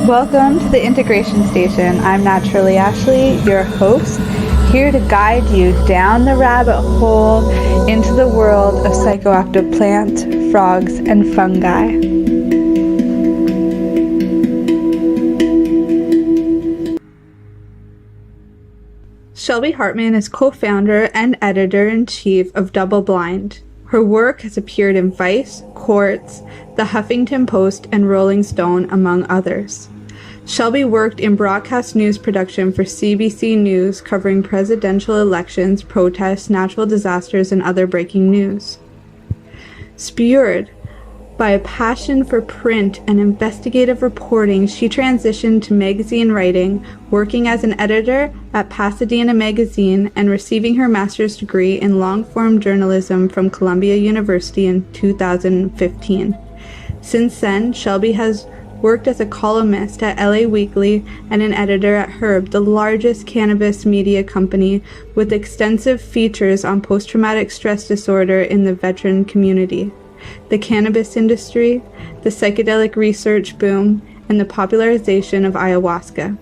Welcome to the Integration Station. I'm Naturally Ashley, your host, here to guide you down the rabbit hole into the world of psychoactive plants, frogs, and fungi. Shelby Hartman is co-founder and editor-in-chief of DoubleBlind. Her work has appeared in Vice, Quartz, the Huffington Post, and Rolling Stone, among others. Shelby worked in broadcast news production for CBC News, covering presidential elections, protests, natural disasters, and other breaking news. Spurred by a passion for print and investigative reporting, she transitioned to magazine writing, working as an editor at Pasadena Magazine and receiving her master's degree in long-form journalism from Columbia University in 2015. Since then, Shelby has worked as a columnist at LA Weekly and an editor at Herb, the largest cannabis media company, with extensive features on post-traumatic stress disorder in the veteran community, the cannabis industry, the psychedelic research boom, and the popularization of ayahuasca.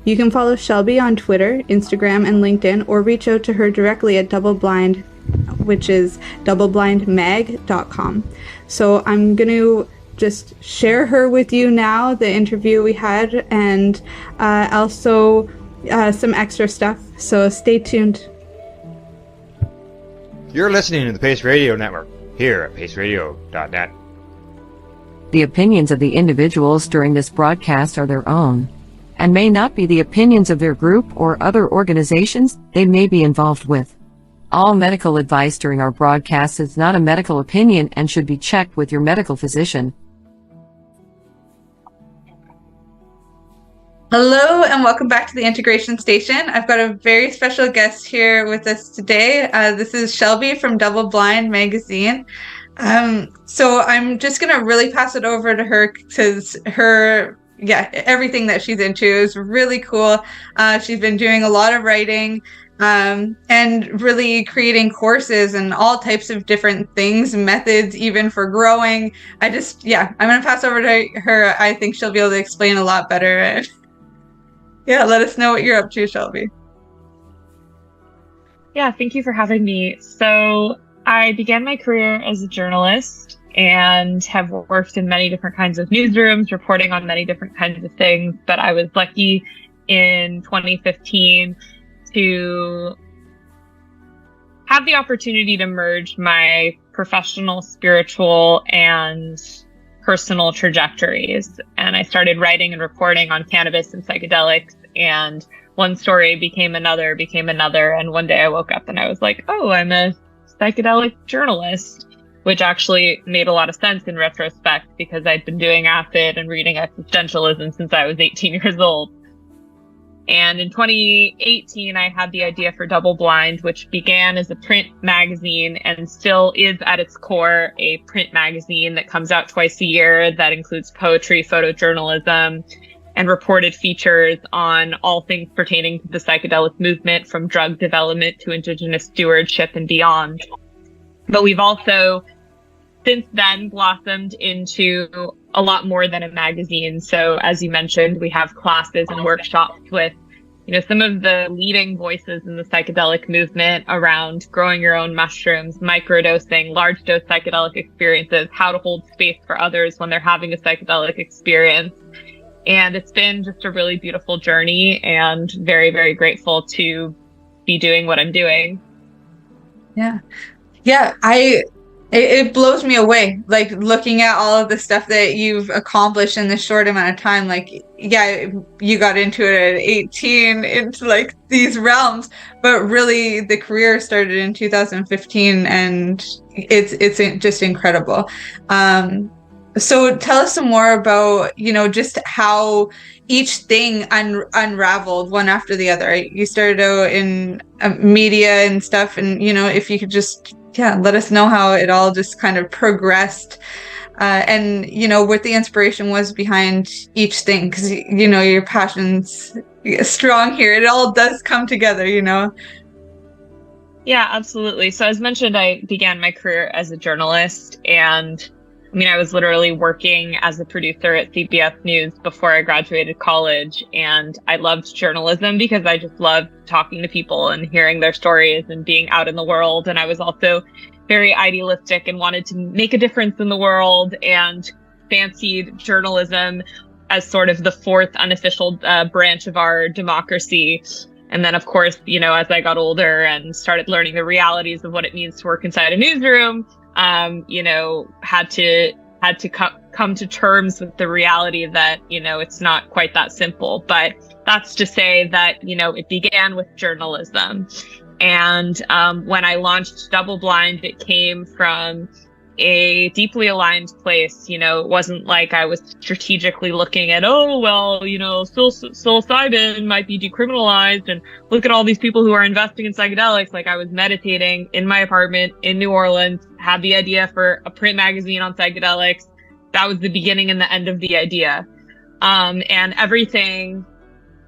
You can follow Shelby on Twitter, Instagram, and LinkedIn, or reach out to her directly at DoubleBlind, which is doubleblindmag.com. So I'm going to just share her with you now, the interview we had, and also some extra stuff. So stay tuned. You're listening to the Pace Radio Network here at paceradio.net. The opinions of the individuals during this broadcast are their own, and may not be the opinions of their group or other organizations they may be involved with. All medical advice during our broadcast is not a medical opinion and should be checked with your medical physician. Hello and welcome back to the Integration Station. I've got a very special guest here with us today. This is Shelby from DoubleBlind Magazine. So I'm just going to really pass it over to her because everything that she's into is really cool. She's been doing a lot of writing and really creating courses and all types of different things, methods even for growing. I'm going to pass over to her. I think she'll be able to explain a lot better. Yeah, let us know what you're up to, Shelby. Yeah, thank you for having me. So I began my career as a journalist and have worked in many different kinds of newsrooms, reporting on many different kinds of things. But I was lucky in 2015 to have the opportunity to merge my professional, spiritual, and personal trajectories. And I started writing and reporting on cannabis and psychedelics, and one story became another. And one day I woke up and I was like, oh, I'm a psychedelic journalist, which actually made a lot of sense in retrospect because I'd been doing acid and reading existentialism since I was 18 years old. And in 2018, I had the idea for DoubleBlind, which began as a print magazine and still is at its core a print magazine that comes out twice a year that includes poetry, photojournalism, and reported features on all things pertaining to the psychedelic movement, from drug development to indigenous stewardship and beyond. But we've also since then blossomed into a lot more than a magazine. So as you mentioned, we have classes and workshops with, some of the leading voices in the psychedelic movement around growing your own mushrooms, microdosing, large dose psychedelic experiences, how to hold space for others when they're having a psychedelic experience. And it's been just a really beautiful journey and very, very grateful to be doing what I'm doing. Yeah. It blows me away, like looking at all of the stuff that you've accomplished in this short amount of time. Like, yeah, you got into it at 18 into like these realms, but really the career started in 2015 and it's just incredible. So tell us some more about, just how each thing unraveled one after the other. You started out in media and stuff, and, if you could just let us know how it all just kind of progressed and, what the inspiration was behind each thing. Because, your passion's strong here. It all does come together, Yeah, absolutely. So as mentioned, I began my career as a journalist, and I mean, I was literally working as a producer at CBS News before I graduated college, and I loved journalism because I just loved talking to people and hearing their stories and being out in the world. And I was also very idealistic and wanted to make a difference in the world and fancied journalism as sort of the fourth unofficial branch of our democracy. And then, of course, you know, as I got older and started learning the realities of what it means to work inside a newsroom, you know, had to come to terms with the reality that, you know, it's not quite that simple. But that's to say that, you know, it began with journalism. And when I launched DoubleBlind, it came from a deeply aligned place. You know, it wasn't like I was strategically looking at, oh, well, you know, psilocybin might be decriminalized and look at all these people who are investing in psychedelics. Like, I was meditating in my apartment in New Orleans, had the idea for a print magazine on psychedelics. That was the beginning and the end of the idea. And everything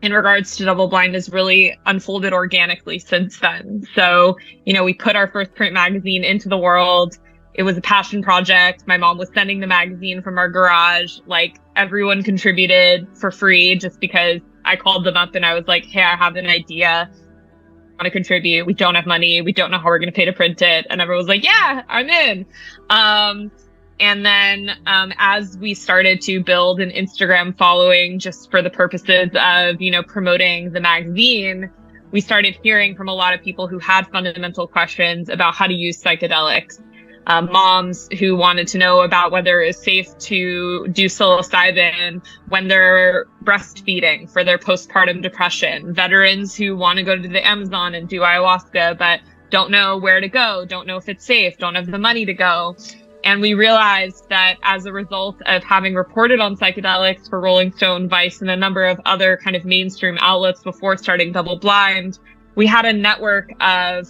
in regards to DoubleBlind has really unfolded organically since then. So, you know, we put our first print magazine into the world. It was a passion project. My mom was sending the magazine from our garage. Like, everyone contributed for free just because I called them up and I was like, hey, I have an idea. I want to contribute. We don't have money. We don't know how we're going to pay to print it. And everyone was like, yeah, I'm in. And then as we started to build an Instagram following just for the purposes of, you know, promoting the magazine, we started hearing from a lot of people who had fundamental questions about how to use psychedelics. Moms who wanted to know about whether it's safe to do psilocybin when they're breastfeeding for their postpartum depression. Veterans who want to go to the Amazon and do ayahuasca, but don't know where to go, don't know if it's safe, don't have the money to go. And we realized that as a result of having reported on psychedelics for Rolling Stone, Vice, and a number of other kind of mainstream outlets before starting DoubleBlind, we had a network of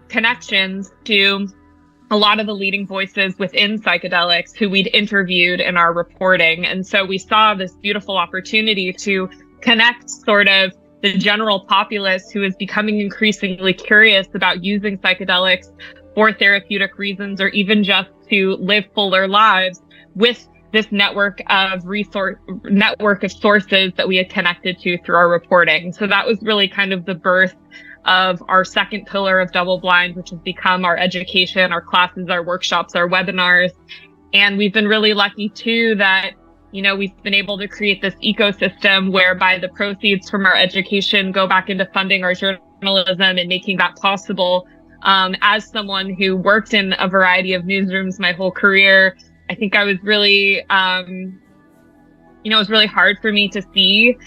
connections to a lot of the leading voices within psychedelics who we'd interviewed in our reporting. And so we saw this beautiful opportunity to connect sort of the general populace who is becoming increasingly curious about using psychedelics for therapeutic reasons or even just to live fuller lives with this network of sources that we had connected to through our reporting. So that was really kind of the birth of our second pillar of DoubleBlind, which has become our education, our classes, our workshops, our webinars. And we've been really lucky too that, you know, we've been able to create this ecosystem whereby the proceeds from our education go back into funding our journalism and making that possible. As someone who worked in a variety of newsrooms my whole career, I think I was really, it was really hard for me to see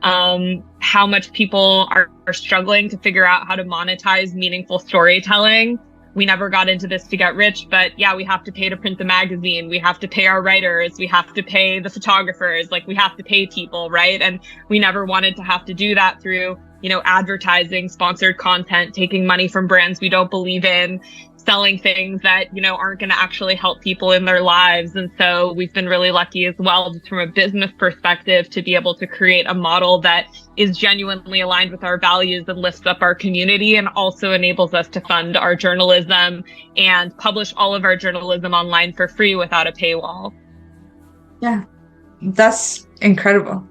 how much people are struggling to figure out how to monetize meaningful storytelling. We never got into this to get rich, but yeah, we have to pay to print the magazine. We have to pay our writers. We have to pay the photographers. Like, we have to pay people, right? And we never wanted to have to do that through, you know, advertising, sponsored content, taking money from brands we don't believe in, selling things that, you know, aren't going to actually help people in their lives. And so we've been really lucky as well, just from a business perspective, to be able to create a model that is genuinely aligned with our values and lifts up our community and also enables us to fund our journalism and publish all of our journalism online for free without a paywall. Yeah, that's incredible.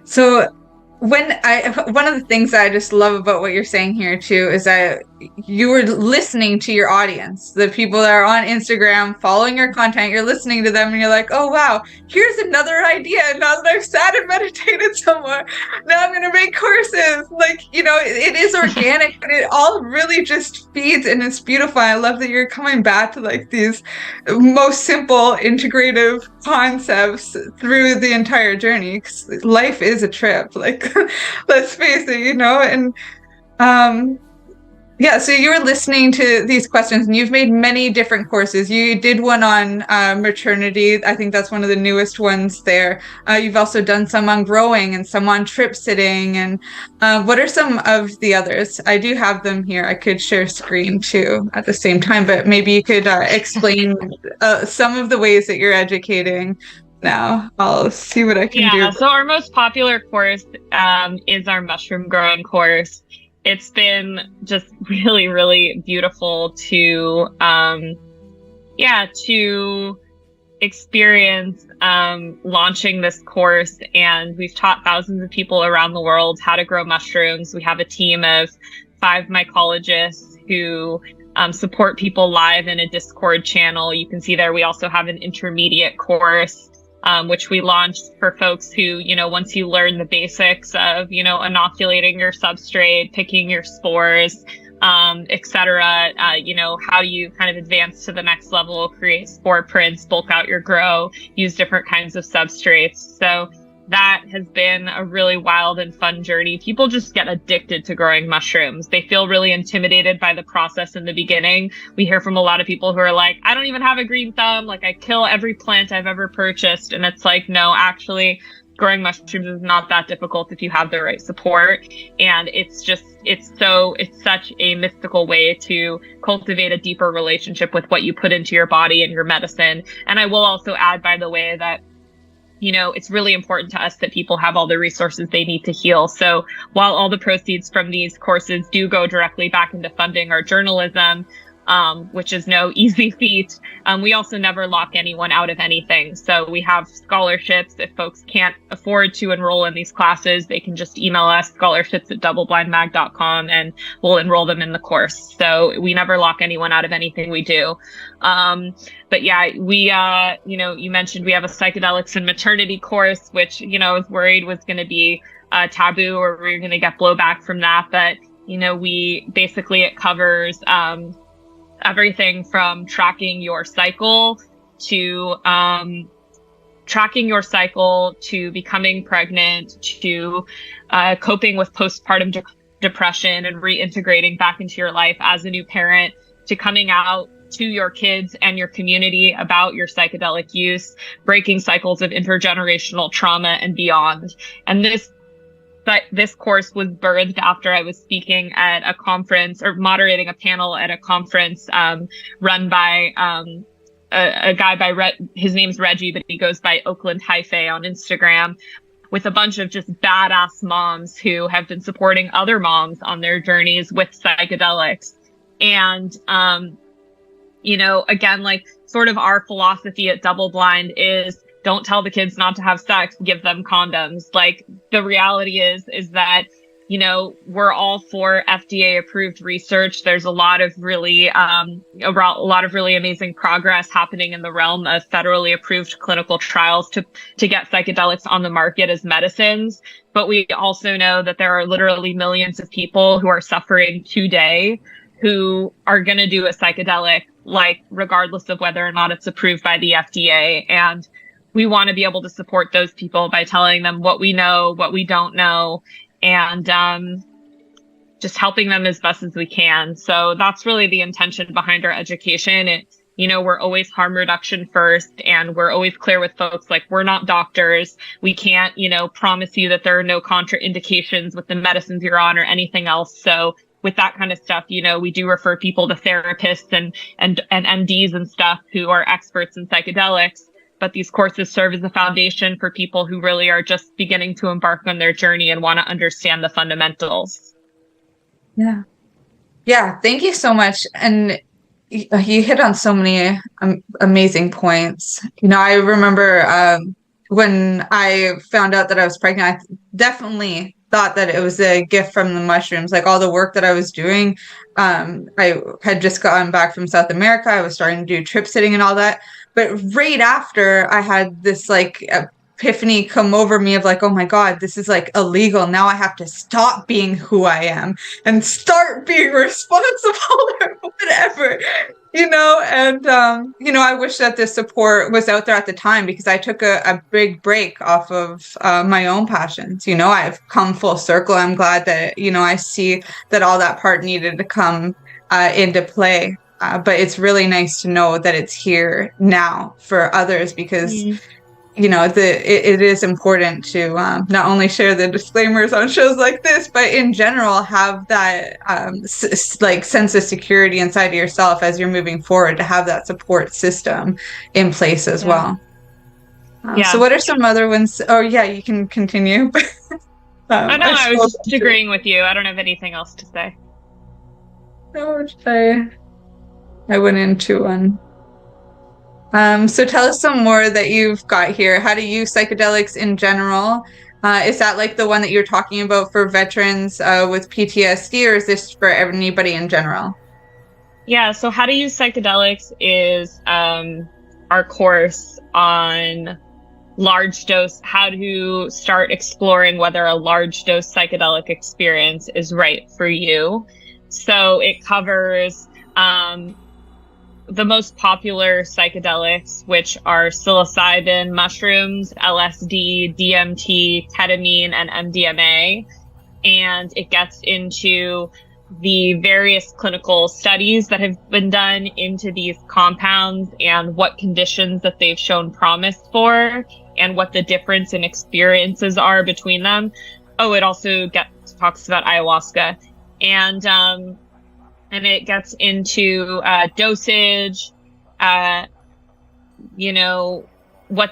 So one of the things that I just love about what you're saying here too is that you were listening to your audience, the people that are on Instagram following your content. You're listening to them and you're like, oh wow, here's another idea. Now that I've sat and meditated somewhere, now I'm gonna make courses. Like, you know, it is organic, but it all really just feeds, and it's beautiful. I love that you're coming back to like these most simple integrative concepts through the entire journey, 'cause life is a trip, like let's face it, you know. And yeah, so you were listening to these questions, and you've made many different courses. You did one on maternity. I think that's one of the newest ones there. You've also done some on growing and some on trip sitting. And what are some of the others? I do have them here. I could share screen too at the same time, but maybe you could explain some of the ways that you're educating now. I'll see what I can do. Yeah, so our most popular course is our mushroom growing course. It's been just really, really beautiful to, to experience launching this course. And we've taught thousands of people around the world how to grow mushrooms. We have a team of 5 mycologists who support people live in a Discord channel. You can see there we also have an intermediate course, which we launched for folks who, once you learn the basics of, inoculating your substrate, picking your spores, etc. How you kind of advance to the next level, create spore prints, bulk out your grow, use different kinds of substrates. So that has been a really wild and fun journey. People just get addicted to growing mushrooms. They feel really intimidated by the process in the beginning. We hear from a lot of people who are like, I don't even have a green thumb. Like, I kill every plant I've ever purchased. And it's like, no, actually, growing mushrooms is not that difficult if you have the right support. And it's such a mystical way to cultivate a deeper relationship with what you put into your body and your medicine. And I will also add, by the way, that it's really important to us that people have all the resources they need to heal. So while all the proceeds from these courses do go directly back into funding our journalism, which is no easy feat, we also never lock anyone out of anything. So we have scholarships. If folks can't afford to enroll in these classes, they can just email us, scholarships@doubleblindmag.com, and we'll enroll them in the course. So we never lock anyone out of anything we do. But yeah, we, you mentioned we have a psychedelics and maternity course, which, I was worried was going to be taboo or we were going to get blowback from that. But, it covers everything from tracking your cycle to becoming pregnant to coping with postpartum depression and reintegrating back into your life as a new parent, to coming out to your kids and your community about your psychedelic use, breaking cycles of intergenerational trauma and beyond. And this course was birthed after I was speaking at a conference or moderating a panel at a conference run by a guy his name's Reggie, but he goes by Oakland Hyphae on Instagram, with a bunch of just badass moms who have been supporting other moms on their journeys with psychedelics. And, again, like sort of our philosophy at DoubleBlind is don't tell the kids not to have sex, give them condoms. Like the reality is that, we're all for FDA approved research. There's a lot of really amazing progress happening in the realm of federally approved clinical trials to get psychedelics on the market as medicines. But we also know that there are literally millions of people who are suffering today who are going to do a psychedelic, like regardless of whether or not it's approved by the FDA. And we want to be able to support those people by telling them what we know, what we don't know, and just helping them as best as we can. So that's really the intention behind our education. We're always harm reduction first, and we're always clear with folks, like, we're not doctors. We can't, promise you that there are no contraindications with the medicines you're on or anything else. So with that kind of stuff, we do refer people to therapists and MDs and stuff who are experts in psychedelics. But these courses serve as a foundation for people who really are just beginning to embark on their journey and want to understand the fundamentals. Yeah. Yeah. Thank you so much. And you hit on so many amazing points. I remember when I found out that I was pregnant, I definitely thought that it was a gift from the mushrooms. Like all the work that I was doing, I had just gotten back from South America. I was starting to do trip sitting and all that. But right after, I had this like epiphany come over me of like, oh my God, this is like illegal. Now I have to stop being who I am and start being responsible or whatever, and, I wish that this support was out there at the time, because I took a big break off of my own passions. I've come full circle. I'm glad that, I see that all that part needed to come into play. But it's really nice to know that it's here now for others, because, it is important to not only share the disclaimers on shows like this, but in general have that sense of security inside of yourself as you're moving forward, to have that support system in place as well. So what are some other ones? Oh, yeah, you can continue. I was just agreeing with you. I don't have anything else to say. I went into one. So tell us some more that you've got here. How to use psychedelics in general. Is that like the one that you're talking about for veterans with PTSD, or is this for anybody in general? Yeah, so how to use psychedelics is our course on large dose, how to start exploring whether a large dose psychedelic experience is right for you. So it covers the most popular psychedelics, which are psilocybin, mushrooms, LSD, DMT, ketamine, and MDMA. And it gets into the various clinical studies that have been done into these compounds and what conditions that they've shown promise for and what the difference in experiences are between them. Oh, it also talks about ayahuasca. And it gets into dosage, what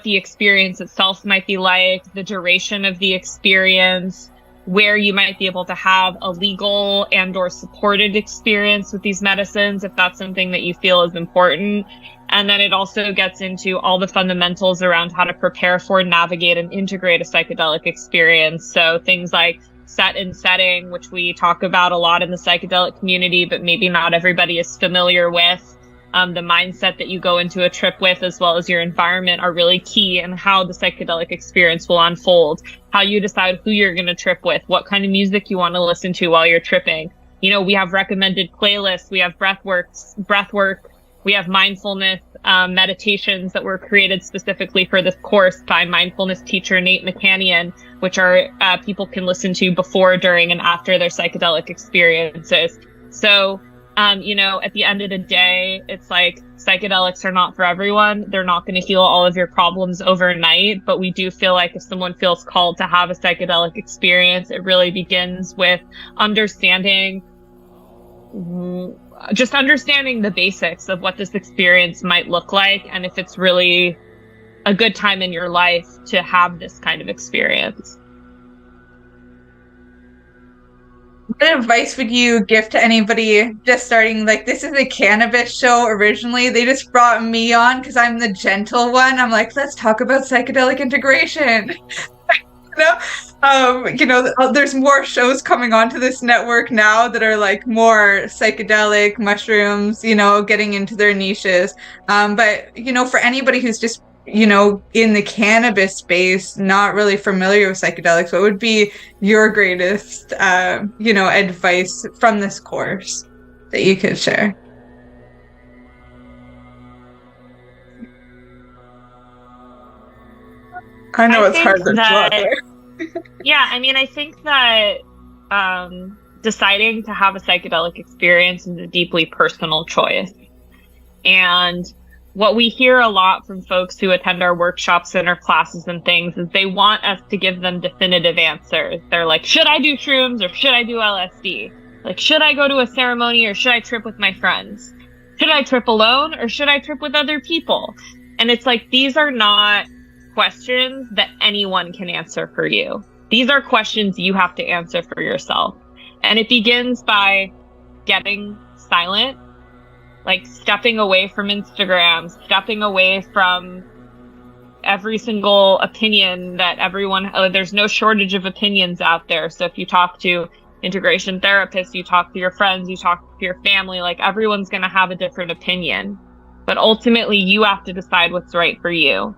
the experience itself might be like, the duration of the experience, where you might be able to have a legal and or supported experience with these medicines, if that's something that you feel is important. And then it also gets into all the fundamentals around how to prepare for, navigate, and integrate a psychedelic experience. So things like set and setting, which we talk about a lot in the psychedelic community, but maybe not everybody is familiar with. The mindset that you go into a trip with, as well as your environment, are really key in how the psychedelic experience will unfold. How you decide who you're going to trip with, what kind of music you want to listen to while you're tripping. We have recommended playlists, we have breath work, we have mindfulness meditations that were created specifically for this course by mindfulness teacher Nate McCannion, which are people can listen to before, during, and after their psychedelic experiences. So at the end of the day, it's like psychedelics are not for everyone. They're not going to heal all of your problems overnight, but we do feel like if someone feels called to have a psychedelic experience, it really begins with understanding the basics of what this experience might look like, and if it's really a good time in your life to have this kind of experience. What advice would you give to anybody just starting? Like, this is a cannabis show originally. They just brought me on because I'm the gentle one. I'm like, let's talk about psychedelic integration. There's more shows coming onto this network now that are like more psychedelic, mushrooms, getting into their niches. But for anybody who's just in the cannabis space, not really familiar with psychedelics, what would be your greatest, advice from this course that you could share? I know it's hard to draw there. Yeah, I think that deciding to have a psychedelic experience is a deeply personal choice. And what we hear a lot from folks who attend our workshops and our classes and things is they want us to give them definitive answers. They're like, should I do shrooms or should I do LSD? Like, should I go to a ceremony or should I trip with my friends? Should I trip alone or should I trip with other people? And it's like, these are not questions that anyone can answer for you. These are questions you have to answer for yourself. And it begins by getting silent, like stepping away from Instagram, stepping away from every single opinion that there's no shortage of opinions out there. So if you talk to integration therapists, you talk to your friends, you talk to your family, like everyone's going to have a different opinion. But ultimately you have to decide what's right for you.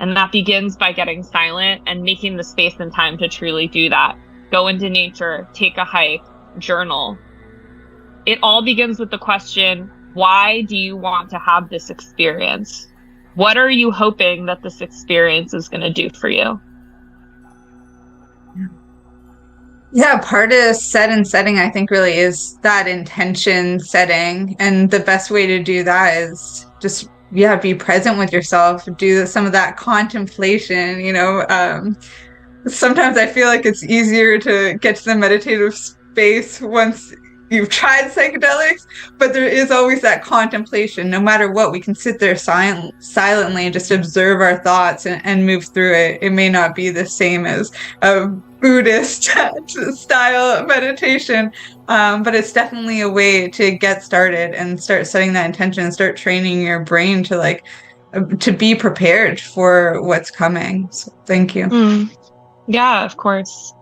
And that begins by getting silent and making the space and time to truly do that. Go into nature, take a hike, journal. It all begins with the question, why do you want to have this experience? What are you hoping that this experience is going to do for you? Yeah, part of set and setting, I think, really is that intention setting. And the best way to do that is just be present with yourself, do some of that contemplation, sometimes I feel like it's easier to get to the meditative space once you've tried psychedelics, but there is always that contemplation. No matter what, we can sit there silently and just observe our thoughts and move through it. It may not be the same as a Buddhist style meditation, but it's definitely a way to get started and start setting that intention and start training your brain to to be prepared for what's coming. So thank you. Yeah, of course.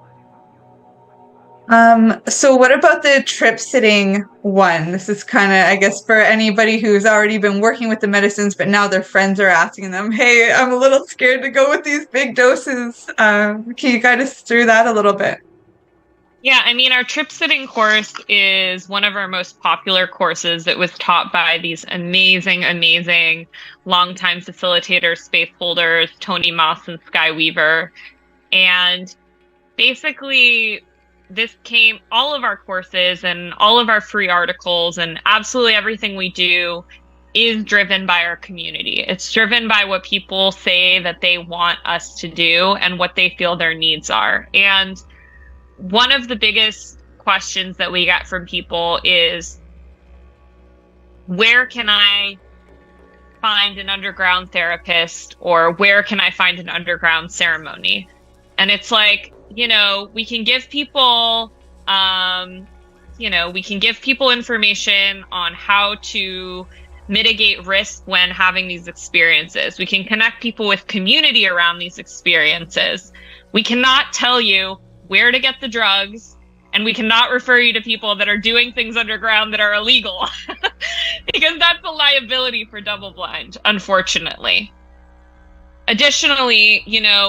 So what about the trip sitting one? This is kind of, I guess, for anybody who's already been working with the medicines, but now their friends are asking them, hey, I'm a little scared to go with these big doses. Can you guide us through that a little bit? Yeah, I mean, our trip sitting course is one of our most popular courses. It was taught by these amazing, amazing longtime facilitators, space holders, Tony Moss and Sky Weaver. And basically, all of our courses and all of our free articles and absolutely everything we do is driven by our community. It's driven by what people say that they want us to do and what they feel their needs are. And one of the biggest questions that we get from people is, where can I find an underground therapist, or where can I find an underground ceremony? And it's like, we can give people, information on how to mitigate risk when having these experiences. We can connect people with community around these experiences. We cannot tell you where to get the drugs, and we cannot refer you to people that are doing things underground that are illegal, because that's a liability for DoubleBlind, unfortunately. Additionally,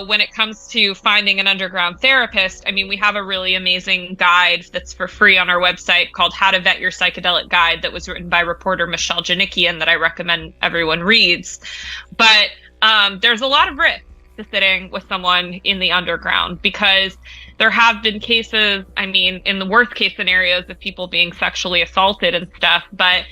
when it comes to finding an underground therapist, I mean, we have a really amazing guide that's for free on our website called How to Vet Your Psychedelic Guide that was written by reporter Michelle Janikian that I recommend everyone reads. But there's a lot of risk to sitting with someone in the underground, because there have been cases, I mean, in the worst case scenarios of people being sexually assaulted and stuff. But,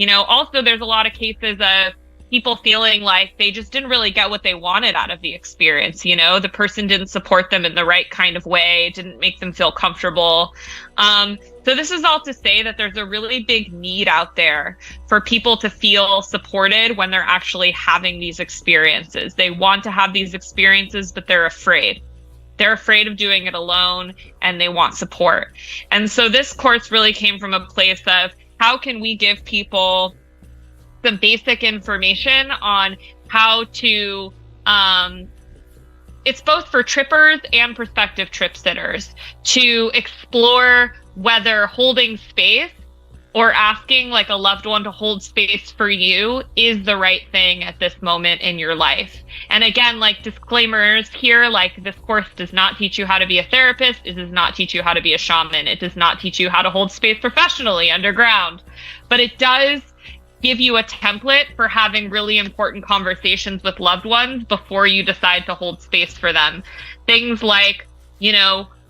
also there's a lot of cases of people feeling like they just didn't really get what they wanted out of the experience. The person didn't support them in the right kind of way, didn't make them feel comfortable. So this is all to say that there's a really big need out there for people to feel supported when they're actually having these experiences. They want to have these experiences, but they're afraid. They're afraid of doing it alone, and they want support. And so this course really came from a place of, how can we give people some basic information on how to, it's both for trippers and prospective trip sitters to explore whether holding space or asking like a loved one to hold space for you is the right thing at this moment in your life. And again, like disclaimers here, like this course does not teach you how to be a therapist. It does not teach you how to be a shaman. It does not teach you how to hold space professionally underground, but it does give you a template for having really important conversations with loved ones before you decide to hold space for them. Things like,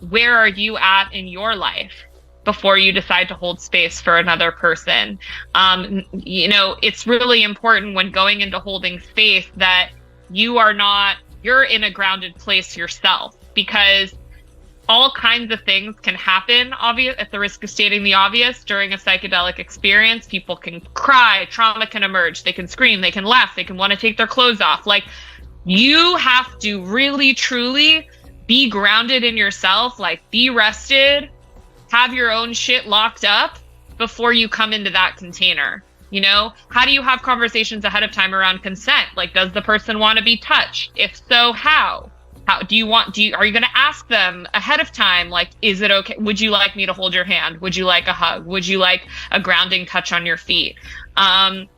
where are you at in your life before you decide to hold space for another person? It's really important when going into holding space that you're in a grounded place yourself, because all kinds of things can happen, at the risk of stating the obvious, during a psychedelic experience. People can cry, trauma can emerge, they can scream, they can laugh, they can want to take their clothes off. Like, you have to really, truly be grounded in yourself, like be rested, have your own shit locked up before you come into that container. How do you have conversations ahead of time around consent? Like, does the person want to be touched? If so, how? Are you going to ask them ahead of time? Like, is it okay? Would you like me to hold your hand? Would you like a hug? Would you like a grounding touch on your feet? So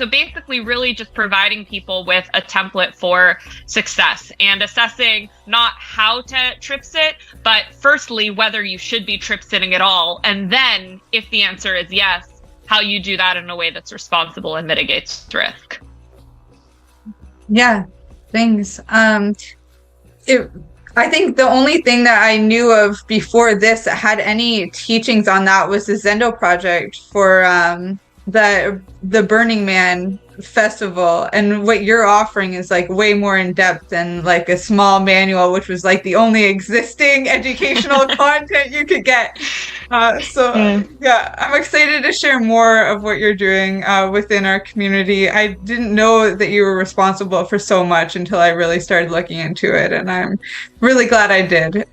basically really just providing people with a template for success and assessing not how to trip sit, but firstly, whether you should be trip sitting at all. And then if the answer is yes, how you do that in a way that's responsible and mitigates risk. Yeah. Things. I think the only thing that I knew of before this that had any teachings on that was the Zendo project for the Burning Man festival, and what you're offering is like way more in depth than like a small manual, which was like the only existing educational content you could get. Yeah, I'm excited to share more of what you're doing within our community. I didn't know that you were responsible for so much until I really started looking into it, and I'm really glad I did.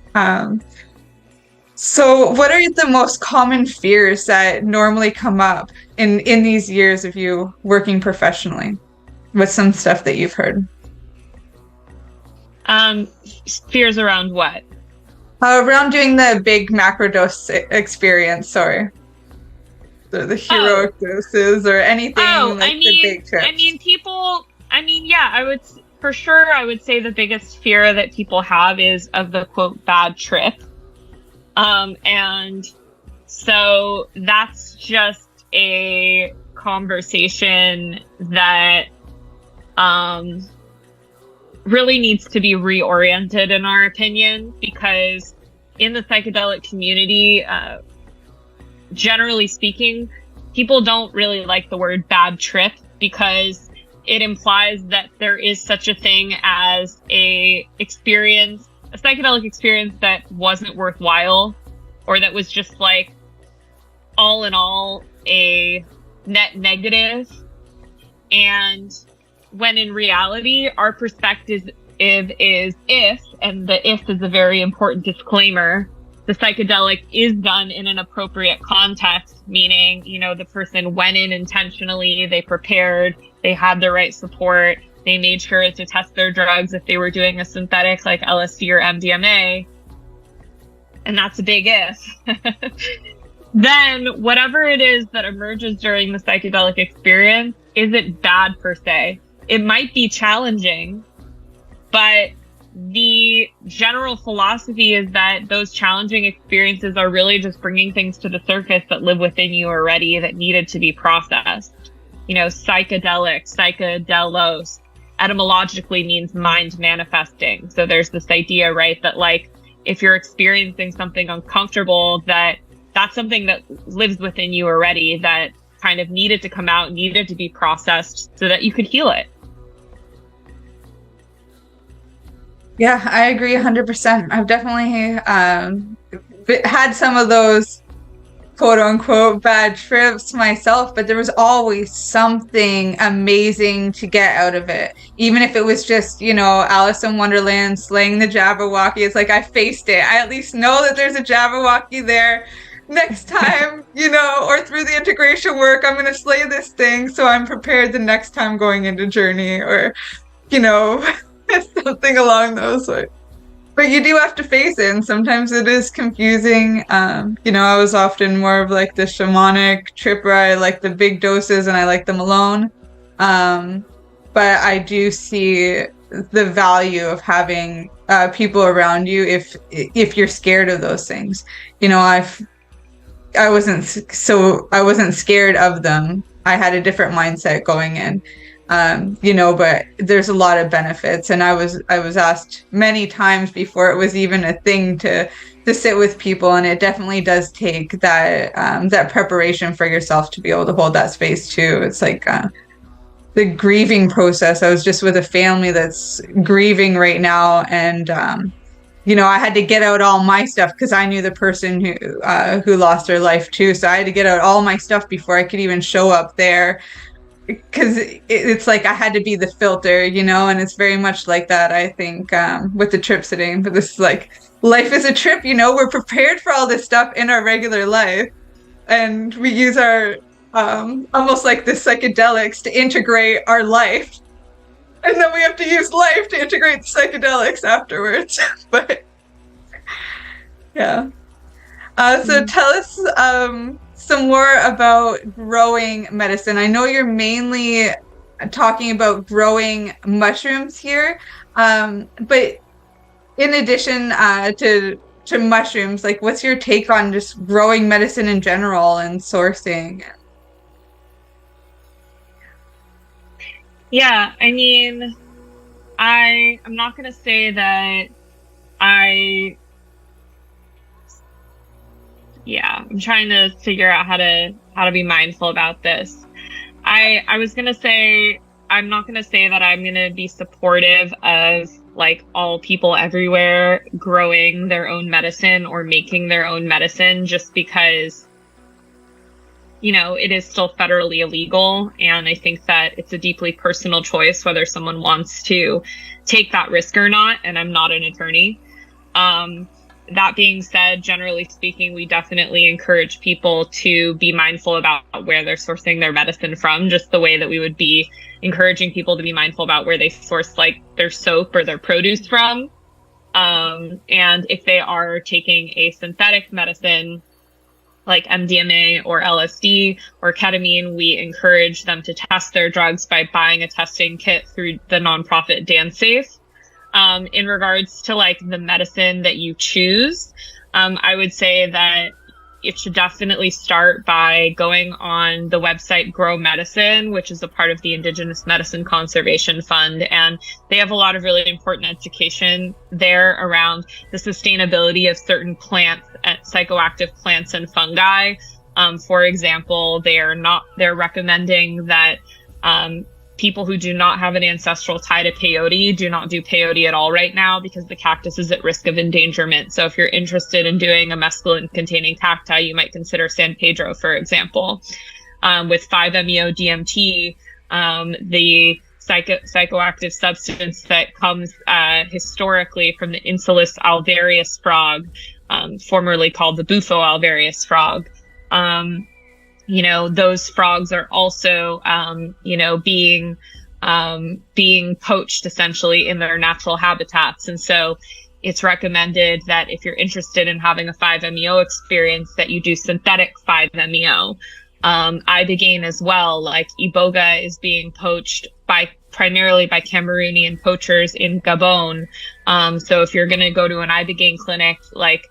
So what are the most common fears that normally come up in these years of you working professionally? What's some stuff that you've heard? Fears around what? Around doing the big macrodose experience, sorry. The heroic doses or anything the big trips. I would, for sure, I would say the biggest fear that people have is of the quote bad trip. And so that's just a conversation that really needs to be reoriented, in our opinion, because in the psychedelic community, generally speaking, people don't really like the word bad trip because it implies that there is such a thing as a psychedelic experience that wasn't worthwhile, or that was just like all in all a net negative. And when in reality, our perspective is if, and the if is a very important disclaimer, the psychedelic is done in an appropriate context, meaning, the person went in intentionally, they prepared, they had the right support, they made sure to test their drugs if they were doing a synthetic like LSD or MDMA, and that's a big if. Then whatever it is that emerges during the psychedelic experience isn't bad per se. It might be challenging, but the general philosophy is that those challenging experiences are really just bringing things to the surface that live within you already that needed to be processed. Psychedelic, psychedelos, etymologically means mind manifesting. So there's this idea, right, that like if you're experiencing something uncomfortable, that's something that lives within you already that kind of needed to come out, needed to be processed so that you could heal it. Yeah, I agree 100%. I've definitely had some of those quote unquote bad trips myself, but there was always something amazing to get out of it. Even if it was just, Alice in Wonderland slaying the Jabberwocky. It's like I faced it. I at least know that there's a Jabberwocky there. Next time, or through the integration work, I'm going to slay this thing so I'm prepared the next time going into Journey, or, something along those lines. But you do have to face it, and sometimes it is confusing. I was often more of like the shamanic tripper. I like the big doses and I like them alone. But I do see the value of having people around you if you're scared of those things. I wasn't scared of them. I had a different mindset going in. But there's a lot of benefits, and I was asked many times before it was even a thing to sit with people, and it definitely does take that preparation for yourself to be able to hold that space too. It's like the grieving process. I was just with a family that's grieving right now, and I had to get out all my stuff because I knew the person who lost their life too. So I had to get out all my stuff before I could even show up there. Because it's like I had to be the filter, and it's very much like that, I think, with the trip sitting. But this is like, life is a trip, we're prepared for all this stuff in our regular life. And we use our, almost like the psychedelics to integrate our life. And then we have to use life to integrate the psychedelics afterwards. But, yeah. So tell us some more about growing medicine. I know you're mainly talking about growing mushrooms here, but in addition to mushrooms, like what's your take on just growing medicine in general and sourcing? Yeah, I mean, I'm not going to say that I'm trying to figure out how to be mindful about this. I was going to say, I'm not going to say that I'm going to be supportive of like all people everywhere growing their own medicine or making their own medicine just because, it is still federally illegal. And I think that it's a deeply personal choice whether someone wants to take that risk or not. And I'm not an attorney. that being said, generally speaking, we definitely encourage people to be mindful about where they're sourcing their medicine from, just the way that we would be encouraging people to be mindful about where they source like their soap or their produce from. And if they are taking a synthetic medicine like MDMA or LSD or ketamine, we encourage them to test their drugs by buying a testing kit through the nonprofit DanceSafe. In regards to like the medicine that you choose, I would say that it should definitely start by going on the website Grow Medicine, which is a part of the Indigenous Medicine Conservation Fund. And they have a lot of really important education there around the sustainability of certain plants, psychoactive plants and fungi. For example, they're recommending that people who do not have an ancestral tie to peyote do not do peyote at all right now, because the cactus is at risk of endangerment. So if you're interested in doing a mescaline-containing cacti, you might consider San Pedro, for example. With 5-MeO DMT, the psychoactive substance that comes historically from the Insulus alvarius frog, formerly called the Bufo alvarius frog. Those frogs are also, being poached essentially in their natural habitats. And so it's recommended that if you're interested in having a 5-MeO experience, that you do synthetic 5-MeO. Ibogaine as well, like iboga is being poached primarily by Cameroonian poachers in Gabon. So if you're going to go to an ibogaine clinic, like,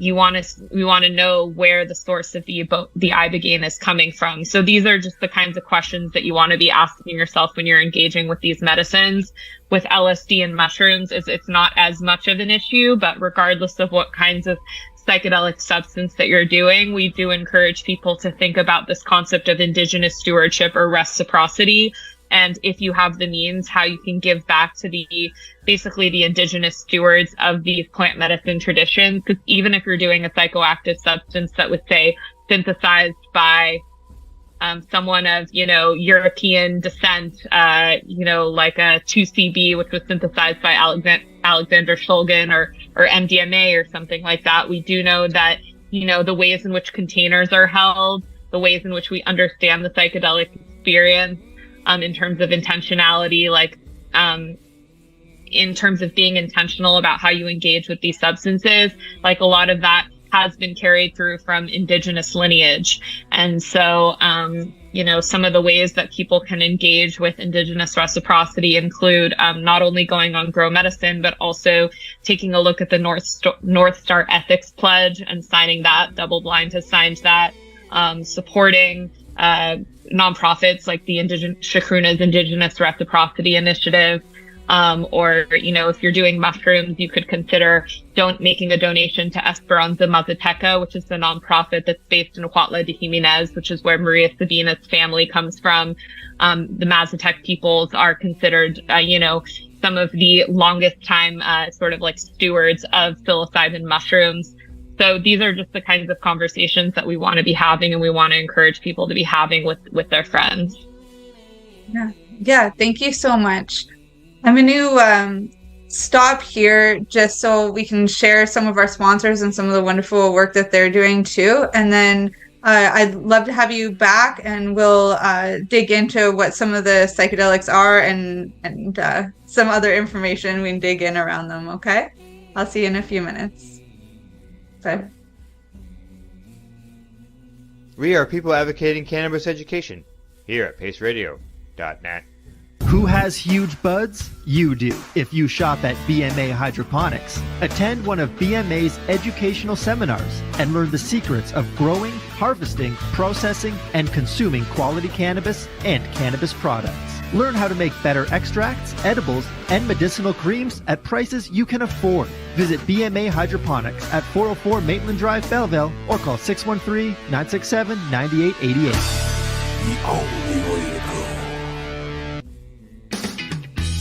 we want to know where the source of the ibogaine is coming from. So these are just the kinds of questions that you want to be asking yourself when you're engaging with these medicines. With LSD and mushrooms, it's not as much of an issue, but regardless of what kinds of psychedelic substance that you're doing, we do encourage people to think about this concept of indigenous stewardship or reciprocity. And if you have the means, how you can give back to basically the indigenous stewards of these plant medicine traditions. Because even if you're doing a psychoactive substance that was, say, synthesized by someone of, European descent, like a 2CB, which was synthesized by Alexander Shulgin or MDMA or something like that, we do know that, the ways in which containers are held, the ways in which we understand the psychedelic experience, in terms of intentionality, like in terms of being intentional about how you engage with these substances, like a lot of that has been carried through from indigenous lineage. And so, some of the ways that people can engage with indigenous reciprocity include not only going on Grow Medicine, but also taking a look at the North Star Ethics Pledge and signing that. DoubleBlind has signed that. Supporting nonprofits like the Shakruna's Indigenous Reciprocity Initiative, or if you're doing mushrooms, you could consider making a donation to Esperanza Mazateca, which is the nonprofit that's based in Huautla de Jimenez, which is where Maria Sabina's family comes from. The Mazatec peoples are considered, some of the longest time sort of like stewards of psilocybin mushrooms. So these are just the kinds of conversations that we want to be having, and we want to encourage people to be having with their friends. Yeah. Thank you so much. I'm going to stop here just so we can share some of our sponsors and some of the wonderful work that they're doing too. And then I'd love to have you back, and we'll dig into what some of the psychedelics are and some other information we can dig in around them. Okay. I'll see you in a few minutes. Bye. We are people advocating cannabis education here at paceradio.net. Who has huge buds? You do. If you shop at BMA Hydroponics, attend one of BMA's educational seminars and learn the secrets of growing, harvesting, processing, and consuming quality cannabis and cannabis products. Learn how to make better extracts, edibles, and medicinal creams at prices you can afford. Visit BMA Hydroponics at 404 Maitland Drive, Belleville, or call 613-967-9888. The only way to go.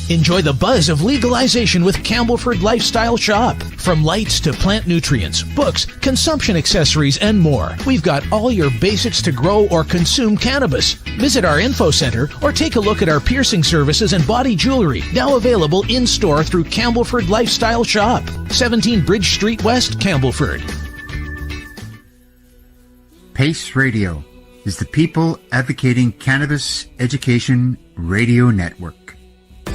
Enjoy the buzz of legalization with Campbellford Lifestyle Shop. From lights to plant nutrients, books, consumption accessories, and more, we've got all your basics to grow or consume cannabis. Visit our info center or take a look at our piercing services and body jewelry, now available in-store through Campbellford Lifestyle Shop, 17 Bridge Street West, Campbellford. PACE Radio is the People Advocating Cannabis Education Radio Network.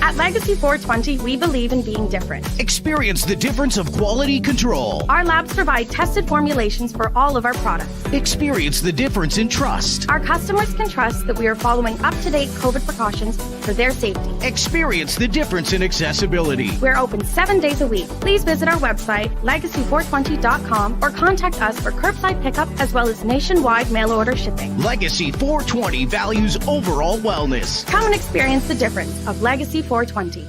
At Legacy 420, we believe in being different. Experience the difference of quality control. Our labs provide tested formulations for all of our products. Experience the difference in trust. Our customers can trust that we are following up-to-date COVID precautions for their safety. Experience the difference in accessibility. We're open 7 days a week. Please visit our website, legacy420.com, or contact us for curbside pickup as well as nationwide mail order shipping. Legacy 420 values overall wellness. Come and experience the difference of Legacy 420.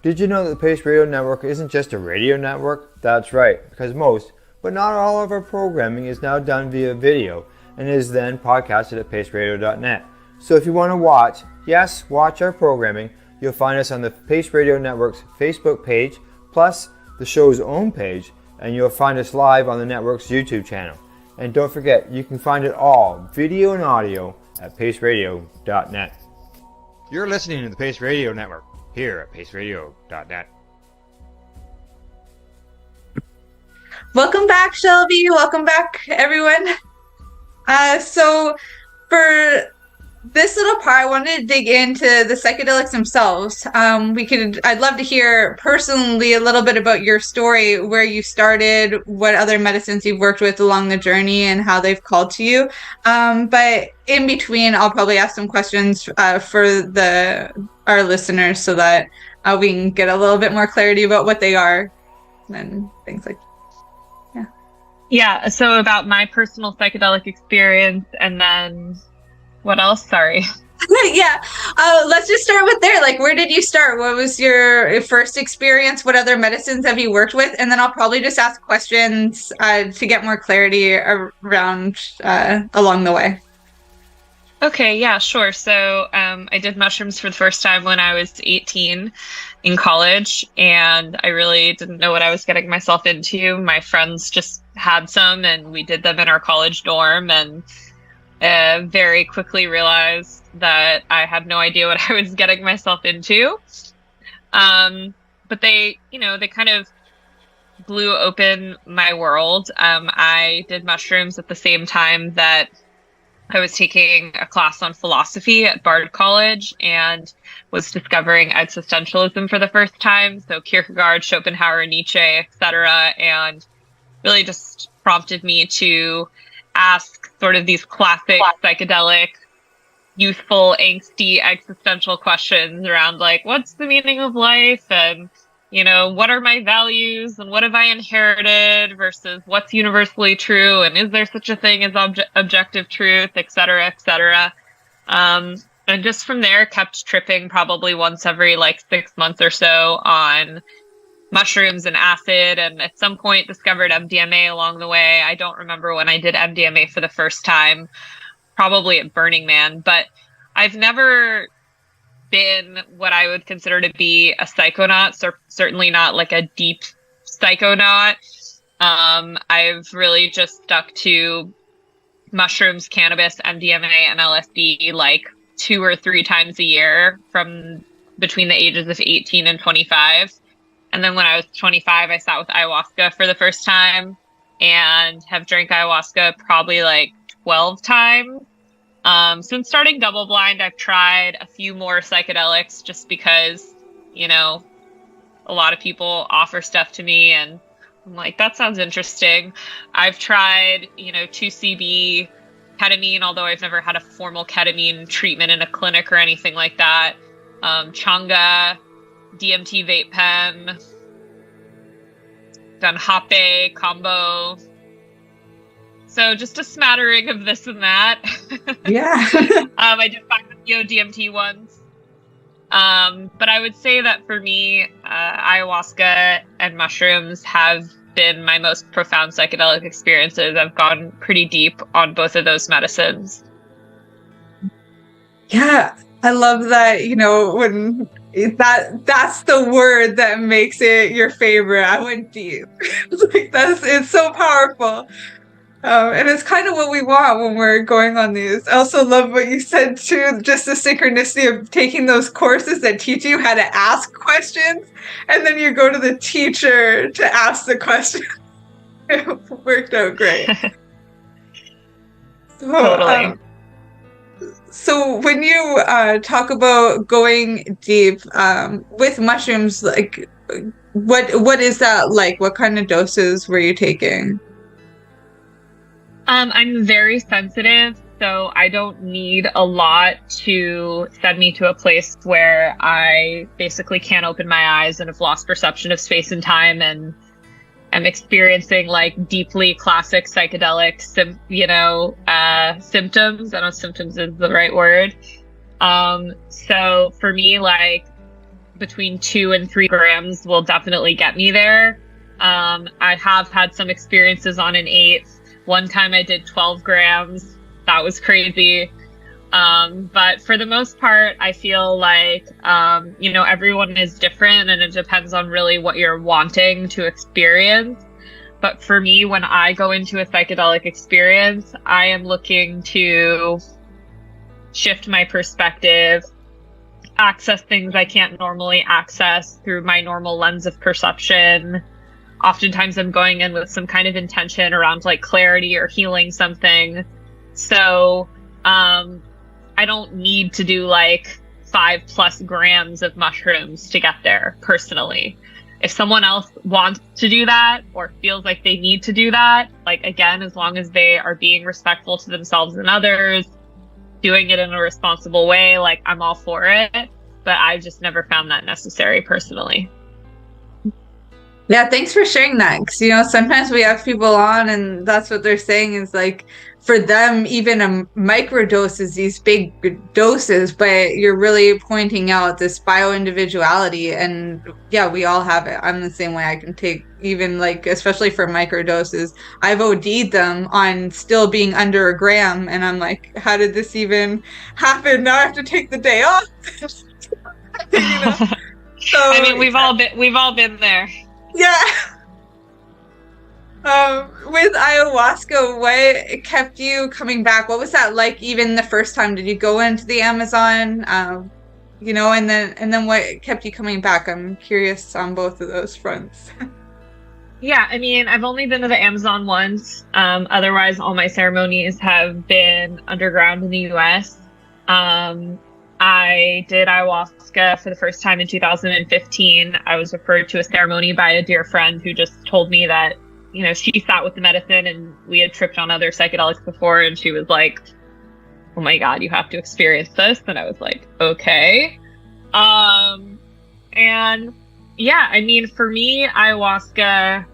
Did you know that the Pace Radio Network isn't just a radio network? That's right, because most, but not all of our programming is now done via video and is then podcasted at paceradio.net. So if you want to watch, yes, watch our programming, you'll find us on the Pace Radio Network's Facebook page, plus the show's own page, and you'll find us live on the network's YouTube channel. And don't forget, you can find it all, video and audio, at paceradio.net. You're listening to the Pace Radio Network here at paceradio.net. Welcome back, Shelby. Welcome back, everyone. So for this little part, I wanted to dig into the psychedelics themselves. I'd love to hear personally a little bit about your story, where you started, what other medicines you've worked with along the journey, and how they've called to you. But in between, I'll probably ask some questions for our listeners so that we can get a little bit more clarity about what they are and things like that. Yeah, so about my personal psychedelic experience, and then what else? Sorry. Yeah, let's just start with there. Like, where did you start? What was your first experience? What other medicines have you worked with? And then I'll probably just ask questions to get more clarity around along the way. Okay, yeah, sure. So I did mushrooms for the first time when I was 18 in college, and I really didn't know what I was getting myself into. My friends just had some, and we did them in our college dorm, and very quickly realized that I had no idea what I was getting myself into. But they kind of blew open my world. I did mushrooms at the same time that I was taking a class on philosophy at Bard College and was discovering existentialism for the first time. So Kierkegaard, Schopenhauer, Nietzsche, etc. And really just prompted me to ask sort of these classic psychedelic, youthful, angsty, existential questions around like, what's the meaning of life? And, what are my values and what have I inherited versus what's universally true? And is there such a thing as objective truth, et cetera, et cetera. And just from there kept tripping probably once every 6 months or so on mushrooms and acid, and at some point discovered MDMA along the way. I don't remember when I did MDMA for the first time, probably at Burning Man, but I've never been what I would consider to be a psychonaut, so certainly not like a deep psychonaut. I've really just stuck to mushrooms, cannabis, MDMA, and LSD 2 or 3 times a year from between the ages of 18 and 25. And then when I was 25, I sat with ayahuasca for the first time and have drank ayahuasca probably 12 times. Since starting DoubleBlind, I've tried a few more psychedelics just because, a lot of people offer stuff to me and I'm like, that sounds interesting. I've tried, 2CB, ketamine, although I've never had a formal ketamine treatment in a clinic or anything like that. Changa, DMT vape pen, done Hape, combo. So just a smattering of this and that. Yeah. I did 5-MeO DMT once. But I would say that for me, ayahuasca and mushrooms have been my most profound psychedelic experiences. I've gone pretty deep on both of those medicines. Yeah. I love that, when that's the word that makes it your favorite. I went deep. It's so powerful. And it's kind of what we want when we're going on these. I also love what you said too, just the synchronicity of taking those courses that teach you how to ask questions, and then you go to the teacher to ask the question. It worked out great. Totally. So when you talk about going deep with mushrooms, like what is that like? What kind of doses were you taking? I'm very sensitive, so I don't need a lot to send me to a place where I basically can't open my eyes and have lost perception of space and time, and I'm experiencing like deeply classic psychedelic, symptoms. I don't know if symptoms is the right word. So for me, like between 2 and 3 grams will definitely get me there. I have had some experiences on an 8th. One time I did 12 grams. That was crazy. But for the most part, I feel like, everyone is different and it depends on really what you're wanting to experience. But for me, when I go into a psychedelic experience, I am looking to shift my perspective, access things I can't normally access through my normal lens of perception. Oftentimes I'm going in with some kind of intention around like clarity or healing something. So I don't need to do like 5+ grams of mushrooms to get there personally. If someone else wants to do that or feels like they need to do that, like again, as long as they are being respectful to themselves and others, doing it in a responsible way, like I'm all for it. But I've just never found that necessary personally. Yeah, thanks for sharing that. Because, sometimes we have people on and that's what they're saying is like, for them, even a microdose is these big doses, but you're really pointing out this bio-individuality. And yeah, we all have it. I'm the same way. I can take even like, especially for microdoses, I've OD'd them on still being under 1 gram. And I'm like, how did this even happen? Now I have to take the day off. So I mean, we've all been there. Yeah. With ayahuasca, what kept you coming back? What was that like even the first time? Did you go into the Amazon? And then what kept you coming back? I'm curious on both of those fronts. Yeah, I mean, I've only been to the Amazon once. Otherwise, all my ceremonies have been underground in the US. I did ayahuasca for the first time in 2015. I was referred to a ceremony by a dear friend who just told me that, she sat with the medicine and we had tripped on other psychedelics before. And she was like, oh my God, you have to experience this. And I was like, okay. And yeah, I mean, for me, ayahuasca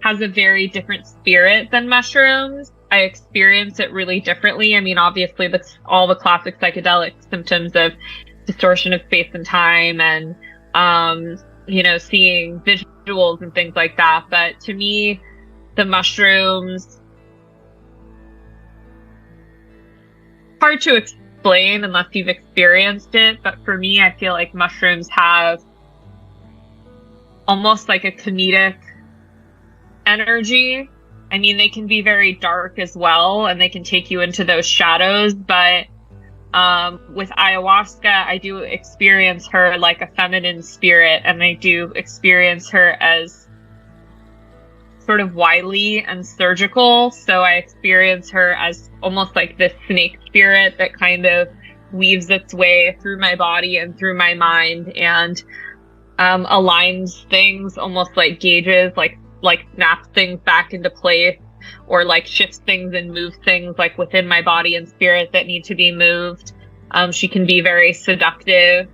has a very different spirit than mushrooms. I experience it really differently. I mean, obviously, that's all the classic psychedelic symptoms of distortion of space and time and, seeing visuals and things like that. But to me, the mushrooms, hard to explain unless you've experienced it. But for me, I feel like mushrooms have almost like a comedic energy. I mean, they can be very dark as well, and they can take you into those shadows. But with ayahuasca, I do experience her like a feminine spirit, and I do experience her as sort of wily and surgical. So I experience her as almost like this snake spirit that kind of weaves its way through my body and through my mind and aligns things almost like gauges, like snaps things back into place, or like shifts things and moves things like within my body and spirit that need to be moved. She can be very seductive.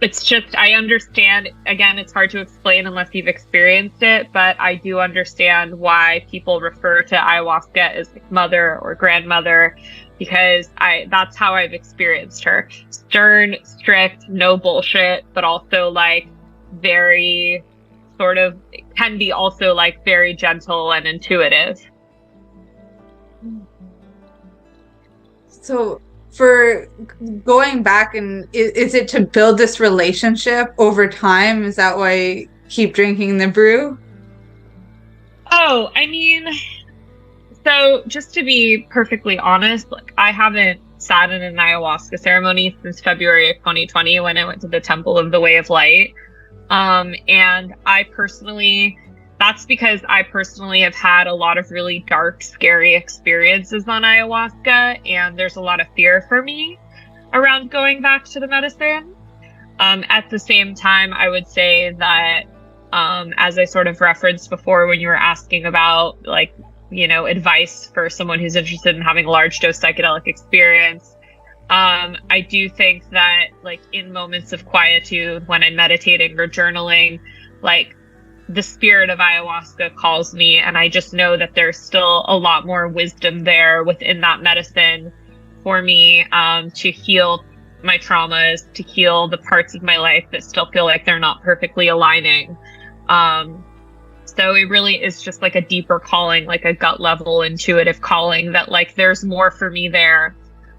It's just, I understand, again, it's hard to explain unless you've experienced it, but I do understand why people refer to ayahuasca as like mother or grandmother, because that's how I've experienced her. Stern, strict, no bullshit, but also like very sort of, can be also like very gentle and intuitive. So for going back, and is it to build this relationship over time? Is that why you keep drinking the brew? Oh, I mean, so just to be perfectly honest, like I haven't sat in an ayahuasca ceremony since February of 2020 when I went to the Temple of the Way of Light. And that's because I personally have had a lot of really dark, scary experiences on ayahuasca, and there's a lot of fear for me around going back to the medicine. At the same time, I would say that, as I sort of referenced before when you were asking about, like, you know, advice for someone who's interested in having a large dose psychedelic experience, I do think that, like, in moments of quietude, when I'm meditating or journaling, like, the spirit of ayahuasca calls me, and I just know that there's still a lot more wisdom there within that medicine for me, to heal my traumas, to heal the parts of my life that still feel like they're not perfectly aligning. So it really is just like a deeper calling, like a gut level intuitive calling that, like, there's more for me there.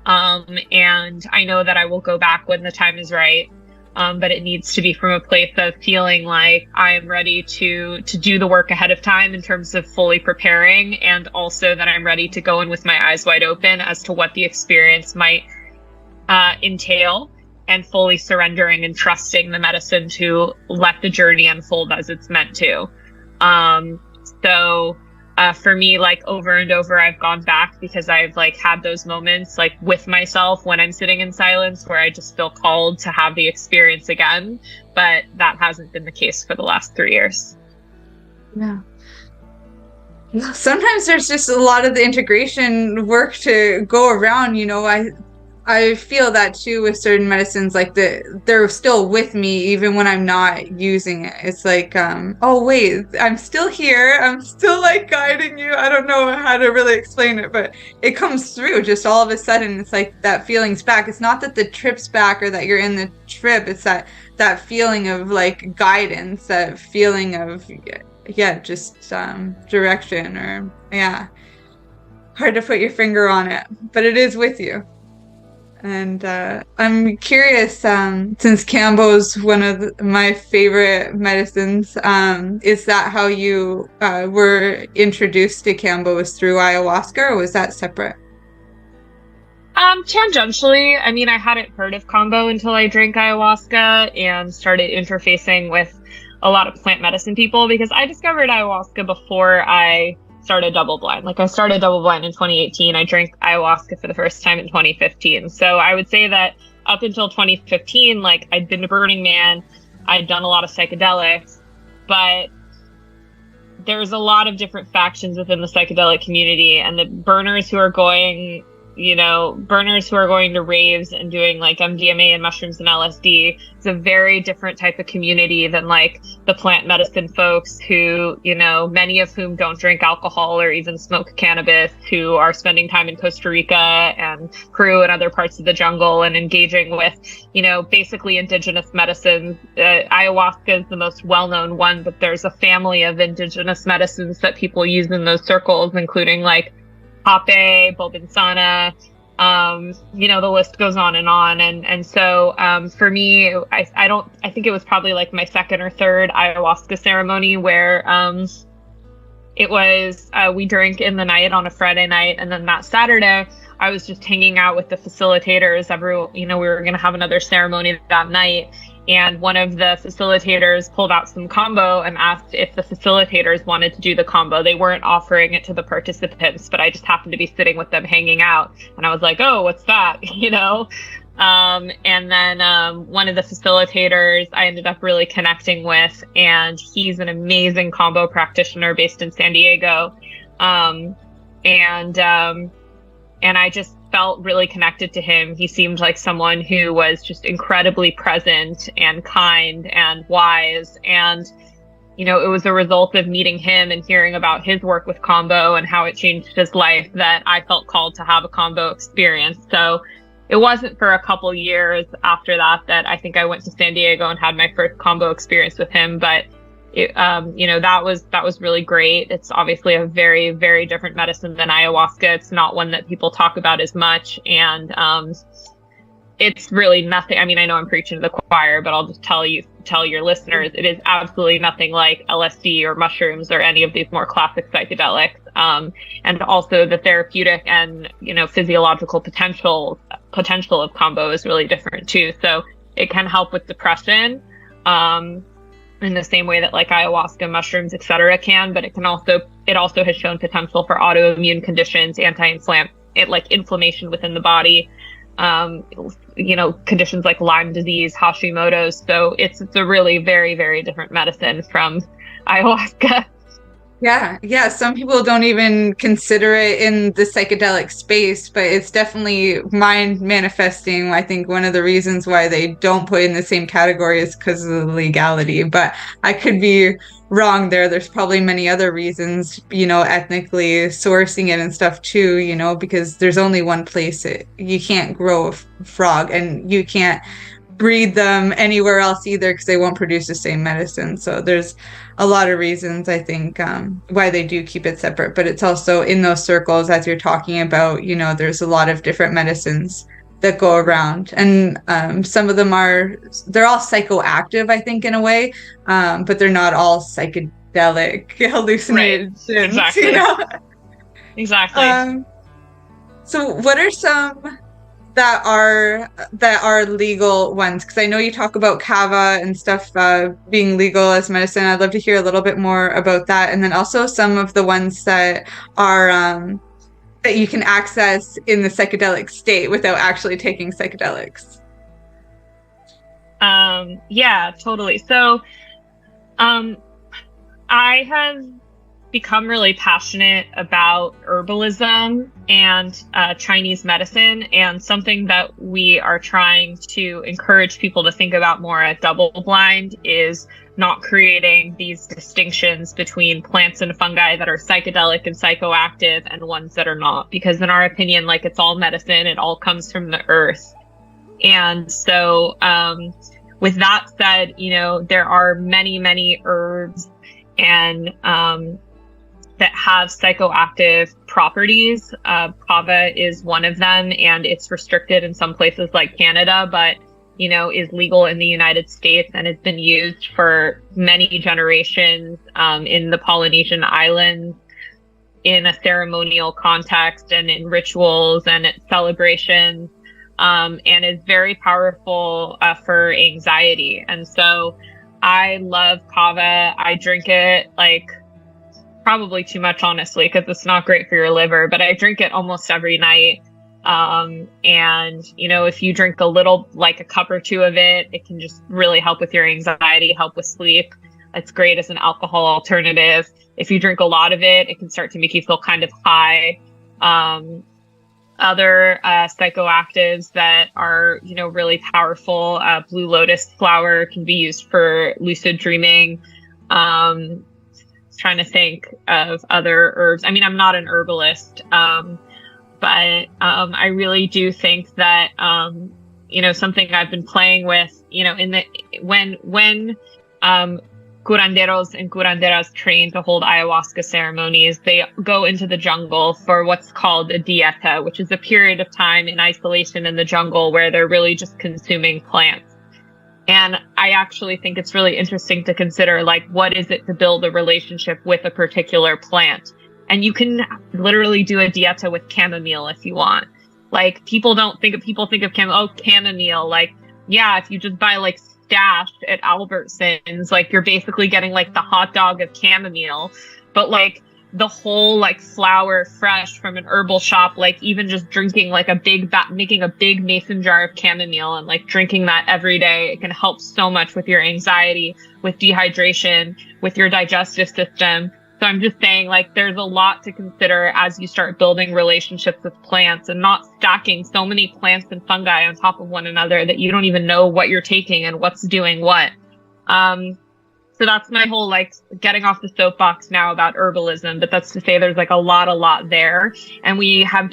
And I know that I will go back when the time is right. But it needs to be from a place of feeling like I am ready to do the work ahead of time in terms of fully preparing, and also that I'm ready to go in with my eyes wide open as to what the experience might entail, and fully surrendering and trusting the medicine to let the journey unfold as it's meant to. For me, like, over and over, I've gone back because I've, like, had those moments, like, with myself when I'm sitting in silence where I just feel called to have the experience again. But that hasn't been the case for the last 3 years. Yeah. Sometimes there's just a lot of the integration work to go around, you know. I feel that too with certain medicines, like they're still with me even when I'm not using it. It's like, oh wait, I'm still here. I'm still, like, guiding you. I don't know how to really explain it, but it comes through just all of a sudden. It's like that feeling's back. It's not that the trip's back or that you're in the trip. It's that feeling of, like, guidance, that feeling of, just direction, or, hard to put your finger on it, but it is with you. And I'm curious, since Kambo's one of my favorite medicines, is that how you were introduced to Kambo, was through ayahuasca, or was that separate? Tangentially. I mean, I hadn't heard of Kambo until I drank ayahuasca and started interfacing with a lot of plant medicine people, because I discovered ayahuasca before I started DoubleBlind. Like, I started DoubleBlind in 2018. I drank ayahuasca for the first time in 2015. So I would say that up until 2015, like, I'd been to Burning Man, I'd done a lot of psychedelics, but there's a lot of different factions within the psychedelic community, and the burners who are going to raves and doing, like, MDMA and mushrooms and LSD, is a very different type of community than, like, the plant medicine folks who, you know, many of whom don't drink alcohol or even smoke cannabis, who are spending time in Costa Rica and Peru and other parts of the jungle and engaging with, you know, basically indigenous medicines. Ayahuasca is the most well-known one, but there's a family of indigenous medicines that people use in those circles, including, like, Hape, Bobinsana, you know, the list goes on. And so, for me, I think it was probably like my second or third ayahuasca ceremony where, it was, we drank in the night on a Friday night. And then that Saturday, I was just hanging out with the facilitators. We were going to have another ceremony that night. And one of the facilitators pulled out some combo and asked if the facilitators wanted to do the combo. They weren't offering it to the participants, but I just happened to be sitting with them hanging out. And I was like, oh, what's that? You know? And then one of the facilitators I ended up really connecting with, and he's an amazing combo practitioner based in San Diego. And I just felt really connected to him. He seemed like someone who was just incredibly present and kind and wise. And, you know, it was a result of meeting him and hearing about his work with combo and how it changed his life that I felt called to have a combo experience. So it wasn't for a couple years after that I think I went to San Diego and had my first combo experience with him. But that was really great. It's obviously a very, very different medicine than ayahuasca. It's not one that people talk about as much. And, it's really nothing. I mean, I know I'm preaching to the choir, but I'll just tell your listeners, it is absolutely nothing like LSD or mushrooms or any of these more classic psychedelics. And also the therapeutic and, physiological potential of combo is really different too. So it can help with depression, in the same way that like ayahuasca, mushrooms, etc. can, but it also has shown potential for autoimmune conditions, inflammation within the body. Conditions like Lyme disease, Hashimoto's. So it's a really very, very different medicine from ayahuasca. Yeah. Some people don't even consider it in the psychedelic space, but it's definitely mind manifesting. I think one of the reasons why they don't put it in the same category is because of the legality, but I could be wrong there. There's probably many other reasons, ethnically sourcing it and stuff too, because there's only one place you can't grow a frog, and you can't breed them anywhere else either because they won't produce the same medicine. So there's a lot of reasons, I think, why they do keep it separate. But it's also in those circles, as you're talking about, there's a lot of different medicines that go around, and some of them they're all psychoactive, I think, in a way, but they're not all psychedelic hallucinations. Right. Exactly. So what are some that are legal ones? Because I know you talk about kava and stuff being legal as medicine. I'd love to hear a little bit more about that, and then also some of the ones that are that you can access in the psychedelic state without actually taking psychedelics. Yeah, totally. So I have become really passionate about herbalism and Chinese medicine, and something that we are trying to encourage people to think about more at DoubleBlind is not creating these distinctions between plants and fungi that are psychedelic and psychoactive and ones that are not, because in our opinion, like, it's all medicine, it all comes from the earth. And so with that said, there are many herbs and that have psychoactive properties. Kava is one of them, and it's restricted in some places like Canada, but is legal in the United States and has been used for many generations in the Polynesian islands in a ceremonial context and in rituals and at celebrations, and is very powerful for anxiety. And so I love kava. I drink it probably too much, honestly, because it's not great for your liver, but I drink it almost every night. And if you drink a little, like a cup or two of it, it can just really help with your anxiety, help with sleep. It's great as an alcohol alternative. If you drink a lot of it, it can start to make you feel kind of high. Other psychoactives that are, really powerful, blue lotus flower can be used for lucid dreaming. Trying to think of other herbs. I mean, I'm not an herbalist, but I really do think that something I've been playing with, when curanderos and curanderas train to hold ayahuasca ceremonies, they go into the jungle for what's called a dieta, which is a period of time in isolation in the jungle where they're really just consuming plants. And I actually think it's really interesting to consider, what is it to build a relationship with a particular plant? And you can literally do a dieta with chamomile if you want. People think of chamomile. If you just buy Stash at Albertsons, you're basically getting the hot dog of chamomile, but the whole flower fresh from an herbal shop, even just drinking making a big mason jar of chamomile and drinking that every day, it can help so much with your anxiety, with dehydration, with your digestive system. So I'm just saying, there's a lot to consider as you start building relationships with plants and not stacking so many plants and fungi on top of one another that you don't even know what you're taking and what's doing what. So that's my whole like getting off the soapbox now about herbalism, but that's to say there's like a lot there. And we have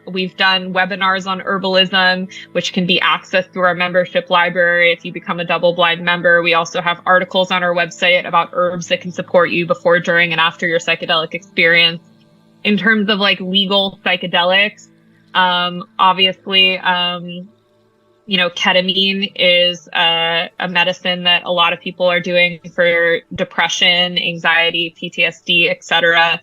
we've done webinars on herbalism, which can be accessed through our membership library if you become a DoubleBlind member. We also have articles on our website about herbs that can support you before, during, and after your psychedelic experience. In terms of like legal psychedelics, obviously, ketamine is a medicine that a lot of people are doing for depression, anxiety, PTSD, etc.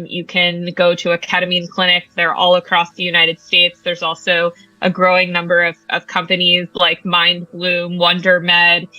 You can go to a ketamine clinic. They're all across the United States. There's also a growing number of companies like Mind Bloom, Wonder Med,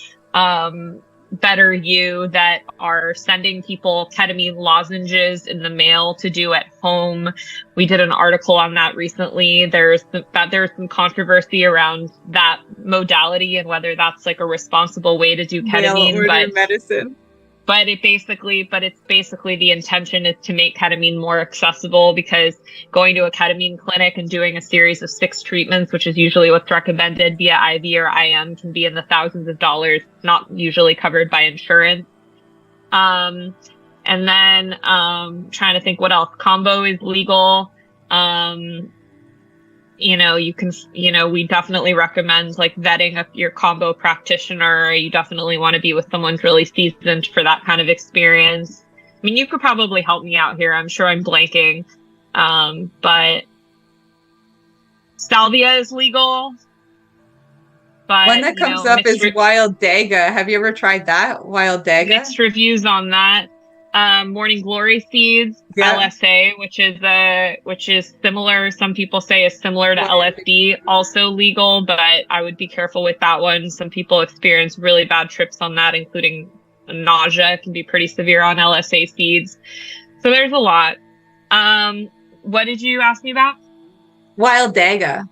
Better You that are sending people ketamine lozenges in the mail to do at home. We did an article on that recently. There's some controversy around that modality and whether that's like a responsible way to do ketamine, medicine. But it's basically the intention is to make ketamine more accessible, because going to a ketamine clinic and doing a series of 6 treatments, which is usually what's recommended via IV or IM, can be in the thousands of dollars, not usually covered by insurance. And then trying to think what else. Combo is legal. We definitely recommend like vetting your combo practitioner. You definitely want to be with someone really seasoned for that kind of experience. I mean, you could probably help me out here. I'm sure I'm blanking. But salvia is legal. But one that comes up is wild daga. Have you ever tried that? Wild daga? Mixed reviews on that. Morning glory seeds, LSA, which is similar. Some people say is similar to LSD, also legal, but I would be careful with that one. Some people experience really bad trips on that, including nausea. It can be pretty severe on LSA seeds. So there's a lot. What did you ask me about? Wild daga.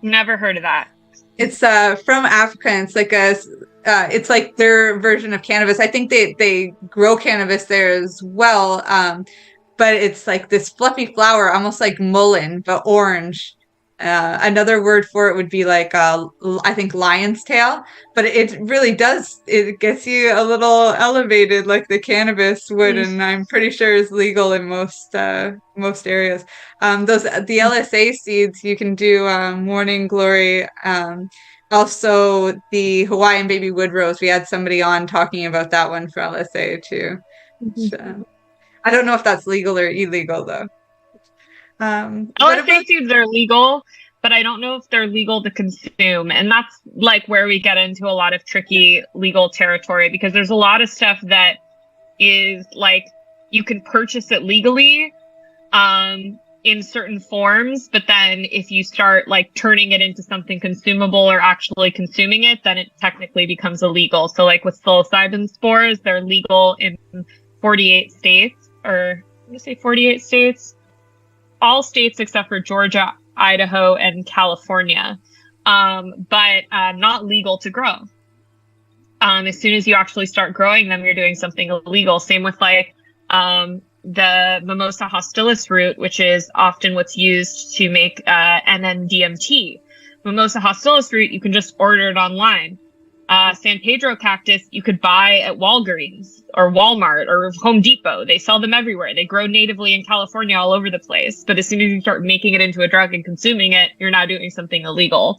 Never heard of that. It's from Africa. And it's like their version of cannabis. I think they grow cannabis there as well. But it's like this fluffy flower, almost like mullein, but orange. Another word for it would be like, I think lion's tail, but it really does. It gets you a little elevated like the cannabis would. And I'm pretty sure is legal in most areas. The LSA seeds, you can do, morning glory, also the Hawaiian baby wood rose. We had somebody on talking about that one for LSA too. So, I don't know if that's legal or illegal though. LSA seeds are legal, but I don't know if they're legal to consume. And that's like where we get into a lot of tricky legal territory, because there's a lot of stuff that is like you can purchase it legally in certain forms, but then if you start like turning it into something consumable or actually consuming it, then it technically becomes illegal. So like with psilocybin spores, they're legal in 48 states, or I'm going to say 48 states. All states except for Georgia, Idaho, and California, but not legal to grow. As soon as you actually start growing them, you're doing something illegal. Same with like the Mimosa hostilis root, which is often what's used to make NN-DMT. Mimosa hostilis root, you can just order it online. San Pedro cactus, you could buy at Walgreens or Walmart or Home Depot. They sell them everywhere. They grow natively in California all over the place. But as soon as you start making it into a drug and consuming it, you're now doing something illegal.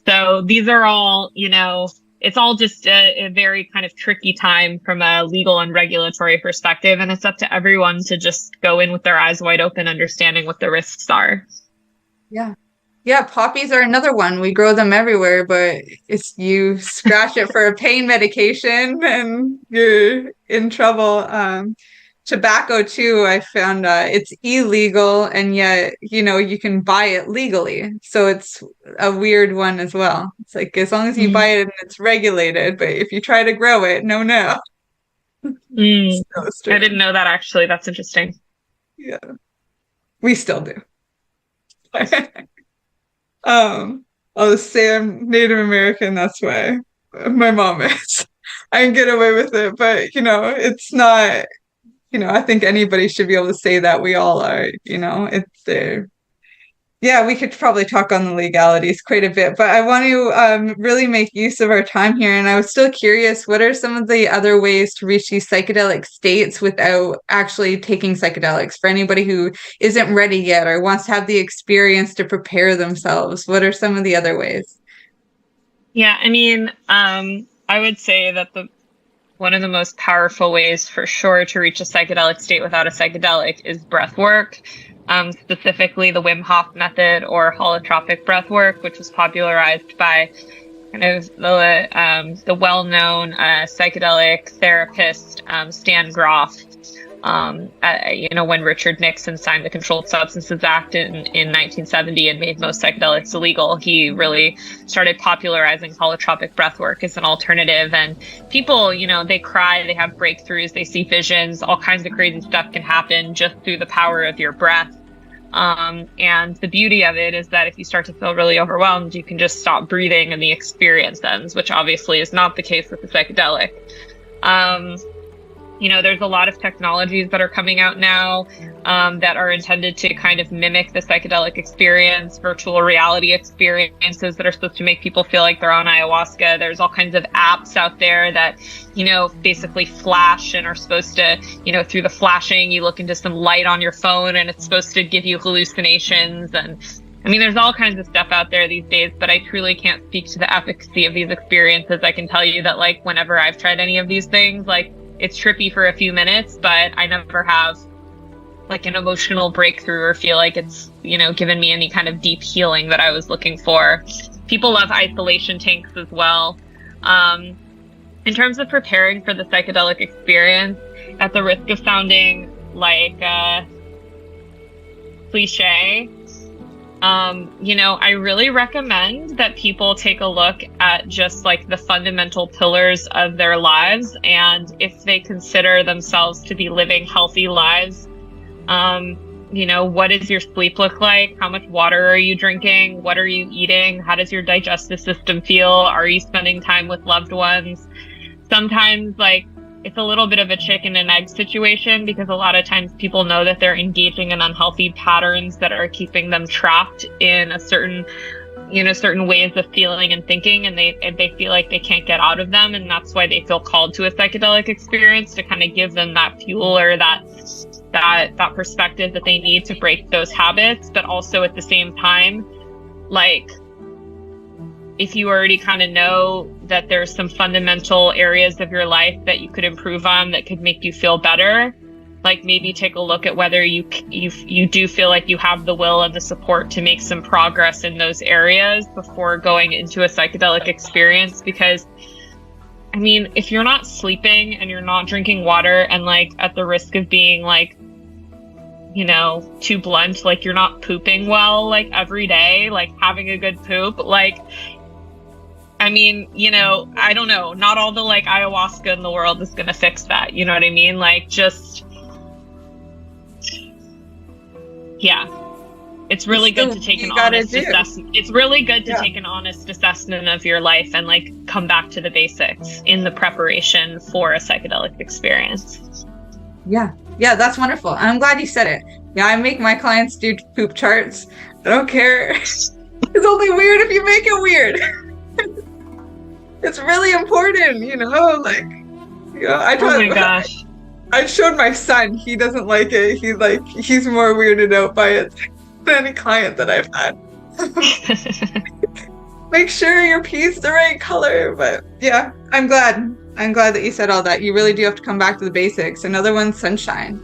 So these are all, it's all just a very kind of tricky time from a legal and regulatory perspective. And it's up to everyone to just go in with their eyes wide open, understanding what the risks are. Yeah. Yeah, poppies are another one. We grow them everywhere, but it's you scratch it for a pain medication and you're in trouble. Tobacco too, I found it's illegal, and yet, you can buy it legally. So it's a weird one as well. It's like as long as you buy it and it's regulated, but if you try to grow it, no. I didn't know that actually. That's interesting. Yeah. We still do. I'll say I'm Native American, that's why my mom is. I can get away with it, but it's not, I think anybody should be able to say that we all are, it's there. Yeah, we could probably talk on the legalities quite a bit, but I want to really make use of our time here. And I was still curious, what are some of the other ways to reach these psychedelic states without actually taking psychedelics? For anybody who isn't ready yet or wants to have the experience to prepare themselves, what are some of the other ways? Yeah, I mean, I would say that one of the most powerful ways for sure to reach a psychedelic state without a psychedelic is breath work. Specifically the Wim Hof method or holotropic breath work, which was popularized by kind of the well-known psychedelic therapist Stan Grof. When Richard Nixon signed the Controlled Substances Act in 1970 and made most psychedelics illegal, he really started popularizing holotropic breathwork as an alternative. And people, they cry, they have breakthroughs, they see visions, all kinds of crazy stuff can happen just through the power of your breath. And the beauty of it is that if you start to feel really overwhelmed, you can just stop breathing and the experience ends, which obviously is not the case with the psychedelic. There's a lot of technologies that are coming out now that are intended to kind of mimic the psychedelic experience, virtual reality experiences that are supposed to make people feel like they're on ayahuasca. There's all kinds of apps out there that, basically flash and are supposed to, through the flashing, you look into some light on your phone and it's supposed to give you hallucinations. And I mean, there's all kinds of stuff out there these days, but I truly can't speak to the efficacy of these experiences. I can tell you that, whenever I've tried any of these things, it's trippy for a few minutes, but I never have an emotional breakthrough or feel like it's, given me any kind of deep healing that I was looking for. People love isolation tanks as well. In terms of preparing for the psychedelic experience, at the risk of sounding like cliche, I really recommend that people take a look at just the fundamental pillars of their lives. And if they consider themselves to be living healthy lives, what does your sleep look like? How much water are you drinking? What are you eating? How does your digestive system feel? Are you spending time with loved ones? Sometimes it's a little bit of a chicken and egg situation, because a lot of times people know that they're engaging in unhealthy patterns that are keeping them trapped in certain ways of feeling and thinking, and they feel like they can't get out of them. And that's why they feel called to a psychedelic experience, to kind of give them that fuel or that perspective that they need to break those habits. But also at the same time, if you already kind of know that there's some fundamental areas of your life that you could improve on that could make you feel better, maybe take a look at whether you do feel like you have the will and the support to make some progress in those areas before going into a psychedelic experience. Because I mean, if you're not sleeping and you're not drinking water, and at the risk of being too blunt, you're not pooping well every day, having a good poop, I mean, I don't know, not all the ayahuasca in the world is going to fix that. You know what I mean? It's really good to take an honest assessment. It's really good to take an honest assessment of your life and come back to the basics in the preparation for a psychedelic experience. Yeah, that's wonderful. I'm glad you said it. Yeah, I make my clients do poop charts. I don't care. It's only weird if you make it weird. It's really important, Oh my gosh. I showed my son. He doesn't like it. He's more weirded out by it than any client that I've had. Make sure your pee's the right color. But yeah, I'm glad that you said all that. You really do have to come back to the basics. Another one's sunshine,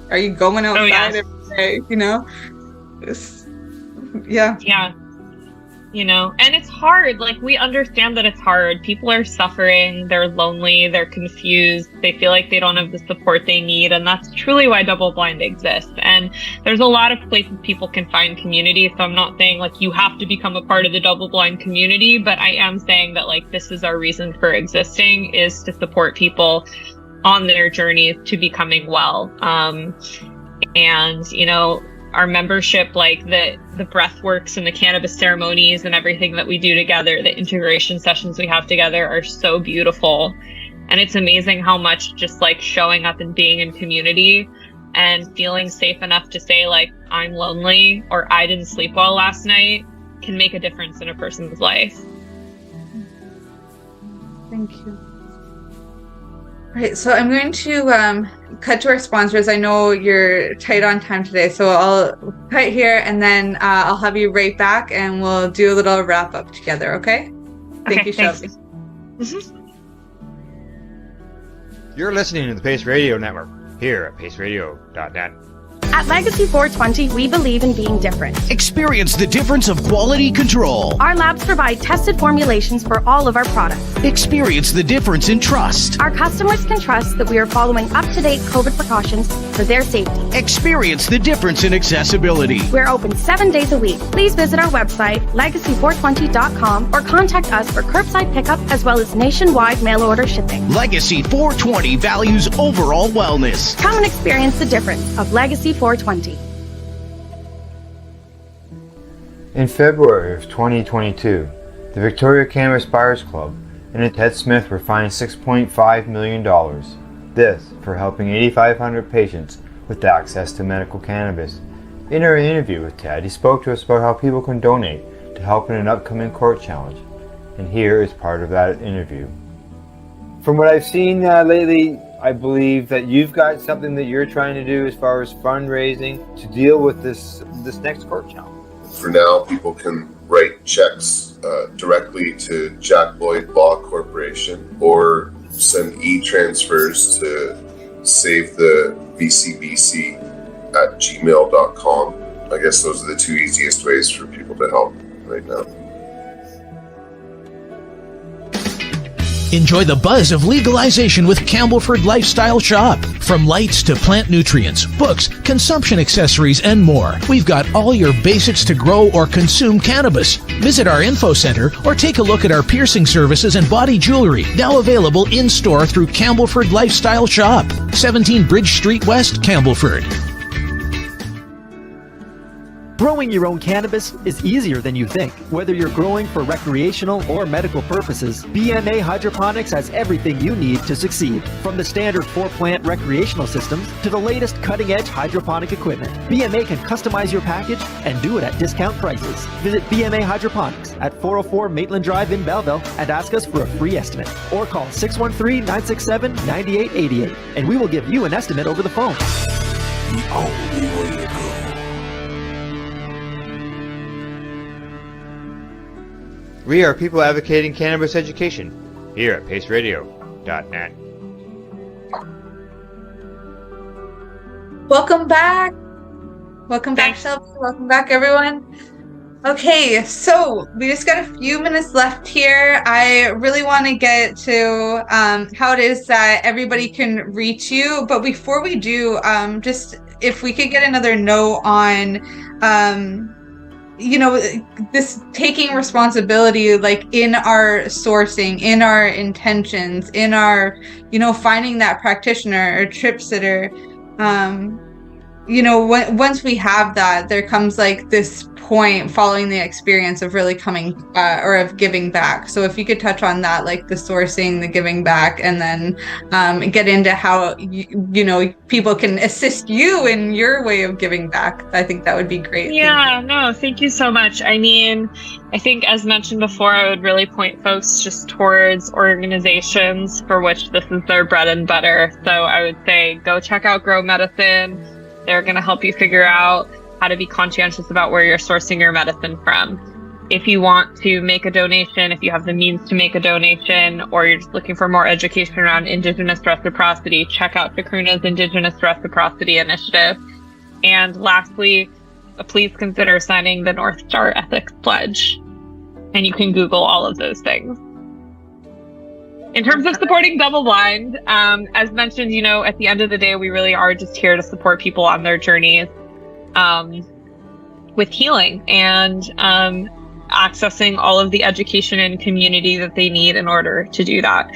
are you going outside every day, Yeah. And it's hard. We understand that it's hard. People are suffering. They're lonely. They're confused. They feel like they don't have the support they need. And that's truly why DoubleBlind exists. And there's a lot of places people can find community. So I'm not saying you have to become a part of the DoubleBlind community, but I am saying that this is our reason for existing, is to support people on their journeys to becoming well. Our membership, the breath works and the cannabis ceremonies and everything that we do together, the integration sessions we have together are so beautiful. And it's amazing how much just showing up and being in community and feeling safe enough to say, like, I'm lonely or I didn't sleep well last night can make a difference in a person's life. Thank you. All right, so I'm going to cut to our sponsors. I know you're tight on time today, so I'll cut here and then I'll have you right back and we'll do a little wrap up together, okay? Thank you, Shelby. You're listening to the Pace Radio Network here at paceradio.net. At Legacy 420, we believe in being different. Experience the difference of quality control. Our labs provide tested formulations for all of our products. Experience the difference in trust. Our customers can trust that we are following up-to-date COVID precautions for their safety. Experience the difference in accessibility. We're open 7 days a week. Please visit our website, legacy420.com, or contact us for curbside pickup as well as nationwide mail order shipping. Legacy 420 values overall wellness. Come and experience the difference of Legacy 420. In February of 2022, the Victoria Cannabis Buyers Club and Ted Smith were fined $6.5 million. This for helping 8,500 patients with access to medical cannabis. In our interview with Ted, he spoke to us about how people can donate to help in an upcoming court challenge. And here is part of that interview. From what I've seen lately, I believe that you've got something that you're trying to do as far as fundraising to deal with this next court challenge. For now, people can write checks directly to Jack Lloyd Law Corporation or send e-transfers to savethevcbc@gmail.com. I guess those are the two easiest ways for people to help right now. Enjoy the buzz of legalization with Campbellford Lifestyle Shop. From lights to plant nutrients, books, consumption accessories, and more, we've got all your basics to grow or consume cannabis. Visit our info center or take a look at our piercing services and body jewelry, now available in-store through Campbellford Lifestyle Shop, 17 Bridge Street West, Campbellford. Growing your own cannabis is easier than you think. Whether you're growing for recreational or medical purposes, BMA Hydroponics has everything you need to succeed. From the standard 4-plant recreational systems to the latest cutting-edge hydroponic equipment, BMA can customize your package and do it at discount prices. Visit BMA Hydroponics at 404 Maitland Drive in Belleville and ask us for a free estimate. Or call 613-967-9888 and we will give you an estimate over the phone. The only way to go. We are people advocating cannabis education here at paceradio.net. Welcome back. Welcome back, Shelby. Welcome back, everyone. Okay, so we just got a few minutes left here. I really want to get to how it is that everybody can reach you. But before we do, just if we could get another note on this taking responsibility, like in our sourcing, in our intentions, in our, finding that practitioner or trip sitter. Once we have that, there comes like this point following the experience of really coming or of giving back. So if you could touch on that, like the sourcing, the giving back, and then get into how people can assist you in your way of giving back, I think that would be great. Yeah, no, thank you so much. I mean, I think as mentioned before, I would really point folks just towards organizations for which this is their bread and butter. So I would say go check out Grow Medicine. They're going to help you figure out how to be conscientious about where you're sourcing your medicine from. If you want to make a donation, if you have the means to make a donation, or you're just looking for more education around Indigenous reciprocity, check out Chacruna's Indigenous Reciprocity Initiative. And lastly, please consider signing the North Star Ethics Pledge. And you can Google all of those things. In terms of supporting DoubleBlind, as mentioned, at the end of the day, we really are just here to support people on their journeys with healing and accessing all of the education and community that they need in order to do that.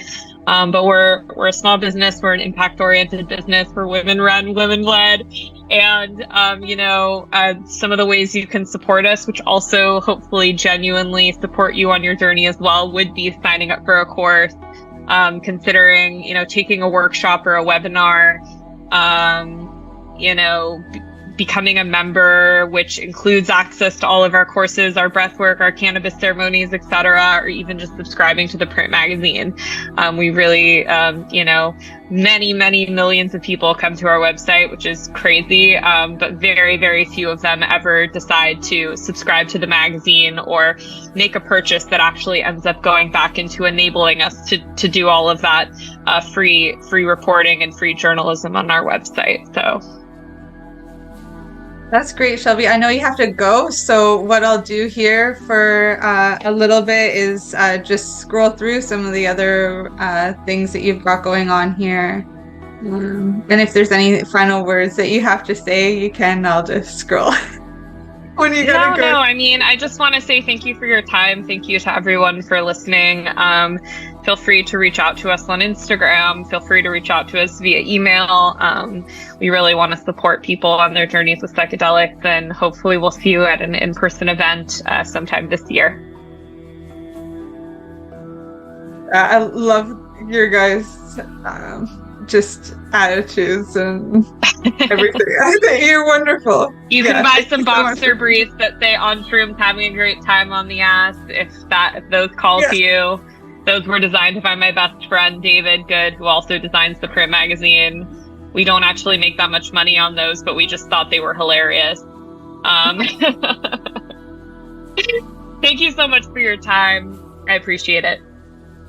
But we're a small business. We're an impact-oriented business. We're women-run, women-led. And, some of the ways you can support us, which also hopefully genuinely support you on your journey as well, would be signing up for a course, considering, taking a workshop or a webinar, becoming a member, which includes access to all of our courses, our breathwork, our cannabis ceremonies, etc., or even just subscribing to the print magazine. We really, many, many millions of people come to our website, which is crazy, but very, very few of them ever decide to subscribe to the magazine or make a purchase that actually ends up going back into enabling us to do all of that free reporting and free journalism on our website. So. That's great, Shelby. I know you have to go, so what I'll do here for a little bit is just scroll through some of the other things that you've got going on here. And if there's any final words that you have to say, you can. I'll just scroll. When you gotta go. No, I just want to say thank you for your time. Thank you to everyone for listening. Feel free to reach out to us on Instagram. Feel free to reach out to us via email. We really want to support people on their journeys with psychedelics, and hopefully we'll see you at an in-person event sometime this year. I love your guys' just attitudes and everything. I think you're wonderful. You can buy some boxer briefs that say "On Shrooms, having a great time on the ass" if those call to you. Those were designed by my best friend David Good, who also designs the print magazine. We don't actually make that much money on those, but we just thought they were hilarious. Thank you so much for your time. I appreciate it.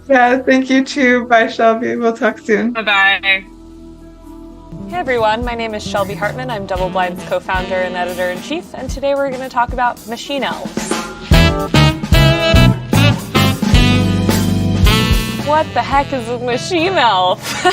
Yeah, thank you too. Bye, Shelby. We'll talk soon. Bye-bye. Hey everyone, my name is Shelby Hartman. I'm DoubleBlind's co-founder and editor-in-chief, and today we're going to talk about machine elves. What the heck is a machine elf?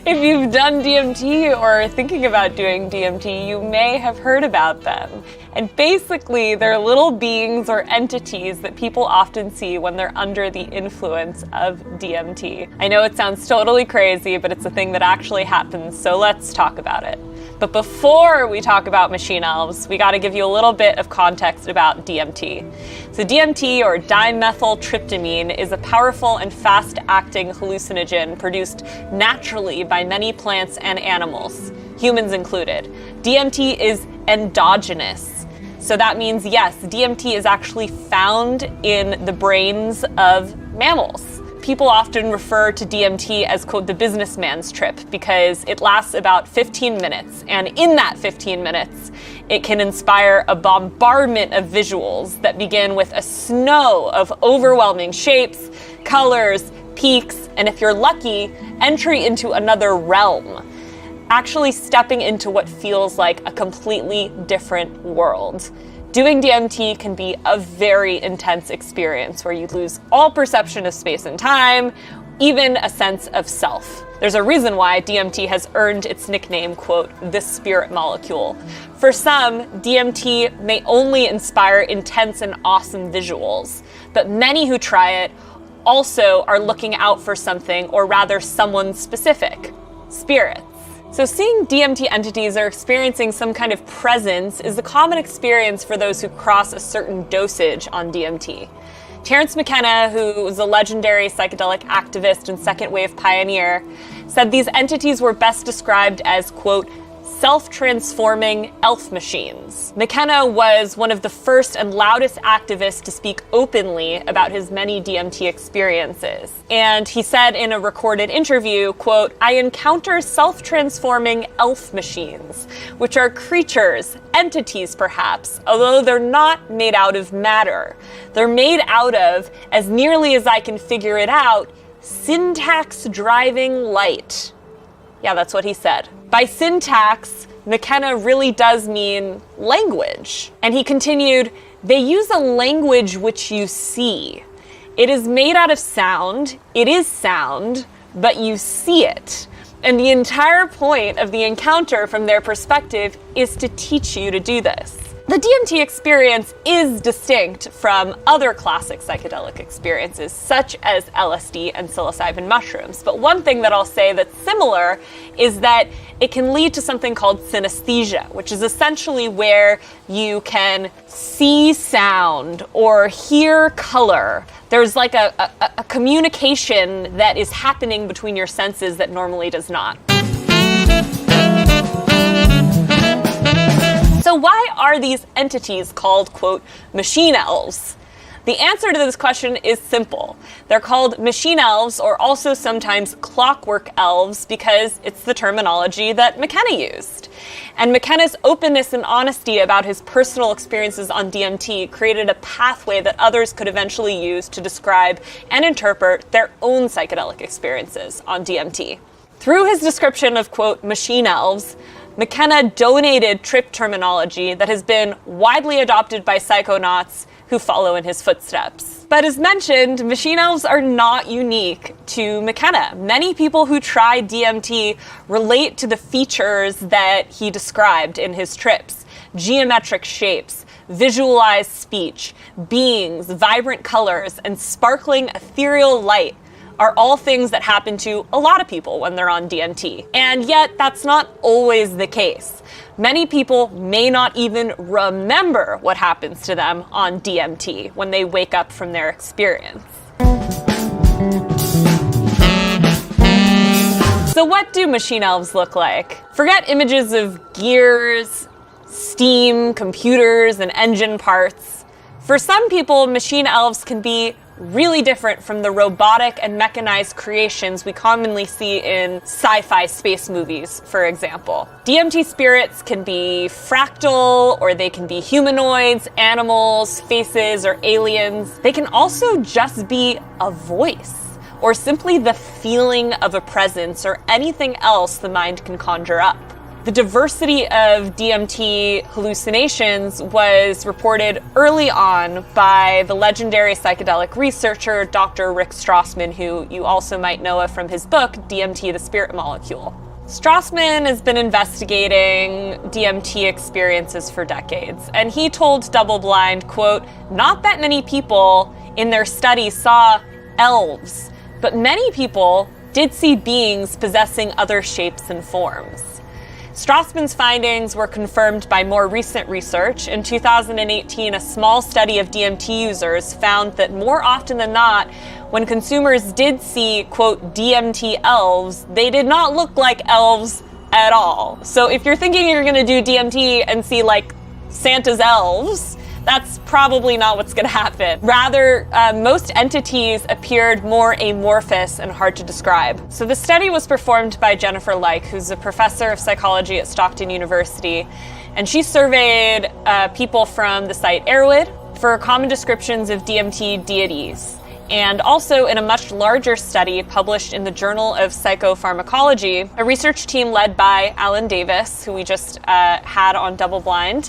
If you've done DMT or are thinking about doing DMT, you may have heard about them. And basically, they're little beings or entities that people often see when they're under the influence of DMT. I know it sounds totally crazy, but it's a thing that actually happens, so let's talk about it. But before we talk about machine elves, we got to give you a little bit of context about DMT. So DMT, or dimethyltryptamine, is a powerful and fast-acting hallucinogen produced naturally by many plants and animals, humans included. DMT is endogenous. So that means, yes, DMT is actually found in the brains of mammals. People often refer to DMT as, quote, the businessman's trip because it lasts about 15 minutes. And in that 15 minutes, it can inspire a bombardment of visuals that begin with a snow of overwhelming shapes, colors, peaks, and if you're lucky, entry into another realm. Actually stepping into what feels like a completely different world. Doing DMT can be a very intense experience where you lose all perception of space and time, even a sense of self. There's a reason why DMT has earned its nickname, quote, the spirit molecule. For some, DMT may only inspire intense and awesome visuals, but many who try it also are looking out for something, or rather someone specific, spirits. So seeing DMT entities or experiencing some kind of presence is a common experience for those who cross a certain dosage on DMT. Terence McKenna, who was a legendary psychedelic activist and second wave pioneer, said these entities were best described as, quote, self-transforming elf machines. McKenna was one of the first and loudest activists to speak openly about his many DMT experiences. And he said in a recorded interview, quote, I encounter self-transforming elf machines, which are creatures, entities perhaps, although they're not made out of matter. They're made out of, as nearly as I can figure it out, syntax-driving light. Yeah, that's what he said. By syntax, McKenna really does mean language. And he continued, they use a language which you see. It is made out of sound, it is sound, but you see it. And the entire point of the encounter from their perspective is to teach you to do this. The DMT experience is distinct from other classic psychedelic experiences, such as LSD and psilocybin mushrooms. But one thing that I'll say that's similar is that it can lead to something called synesthesia, which is essentially where you can see sound or hear color. There's like a communication that is happening between your senses that normally does not. So why are these entities called, quote, machine elves? The answer to this question is simple. They're called machine elves, or also sometimes clockwork elves, because it's the terminology that McKenna used. And McKenna's openness and honesty about his personal experiences on DMT created a pathway that others could eventually use to describe and interpret their own psychedelic experiences on DMT. Through his description of, quote, machine elves, McKenna donated trip terminology that has been widely adopted by psychonauts who follow in his footsteps. But as mentioned, machine elves are not unique to McKenna. Many people who try DMT relate to the features that he described in his trips: geometric shapes, visualized speech, beings, vibrant colors, and sparkling ethereal light are all things that happen to a lot of people when they're on DMT. And yet, that's not always the case. Many people may not even remember what happens to them on DMT when they wake up from their experience. So what do machine elves look like? Forget images of gears, steam, computers, and engine parts. For some people, machine elves can be really different from the robotic and mechanized creations we commonly see in sci-fi space movies, for example. DMT spirits can be fractal, or they can be humanoids, animals, faces, or aliens. They can also just be a voice, or simply the feeling of a presence, or anything else the mind can conjure up. The diversity of DMT hallucinations was reported early on by the legendary psychedelic researcher Dr. Rick Strassman, who you also might know of from his book, DMT, the Spirit Molecule. Strassman has been investigating DMT experiences for decades, and he told DoubleBlind, quote, "Not that many people in their study saw elves, but many people did see beings possessing other shapes and forms." Strassman's findings were confirmed by more recent research. In 2018, a small study of DMT users found that more often than not, when consumers did see, quote, DMT elves, they did not look like elves at all. So if you're thinking you're gonna do DMT and see like Santa's elves, that's probably not what's gonna happen. Rather, most entities appeared more amorphous and hard to describe. So the study was performed by Jennifer Like, who's a professor of psychology at Stockton University, and she surveyed people from the site Airwood for common descriptions of DMT deities. And also in a much larger study published in the Journal of Psychopharmacology, a research team led by Alan Davis, who we just had on DoubleBlind,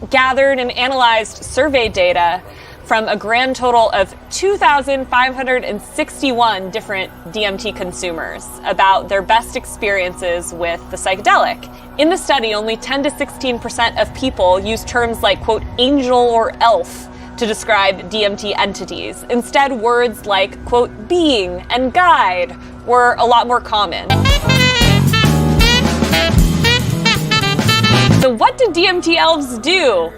gathered and analyzed survey data from a grand total of 2,561 different DMT consumers about their best experiences with the psychedelic. In the study, only 10 to 16% of people used terms like, quote, angel or elf to describe DMT entities. Instead, words like, quote, being and guide were a lot more common. So what do DMT elves do?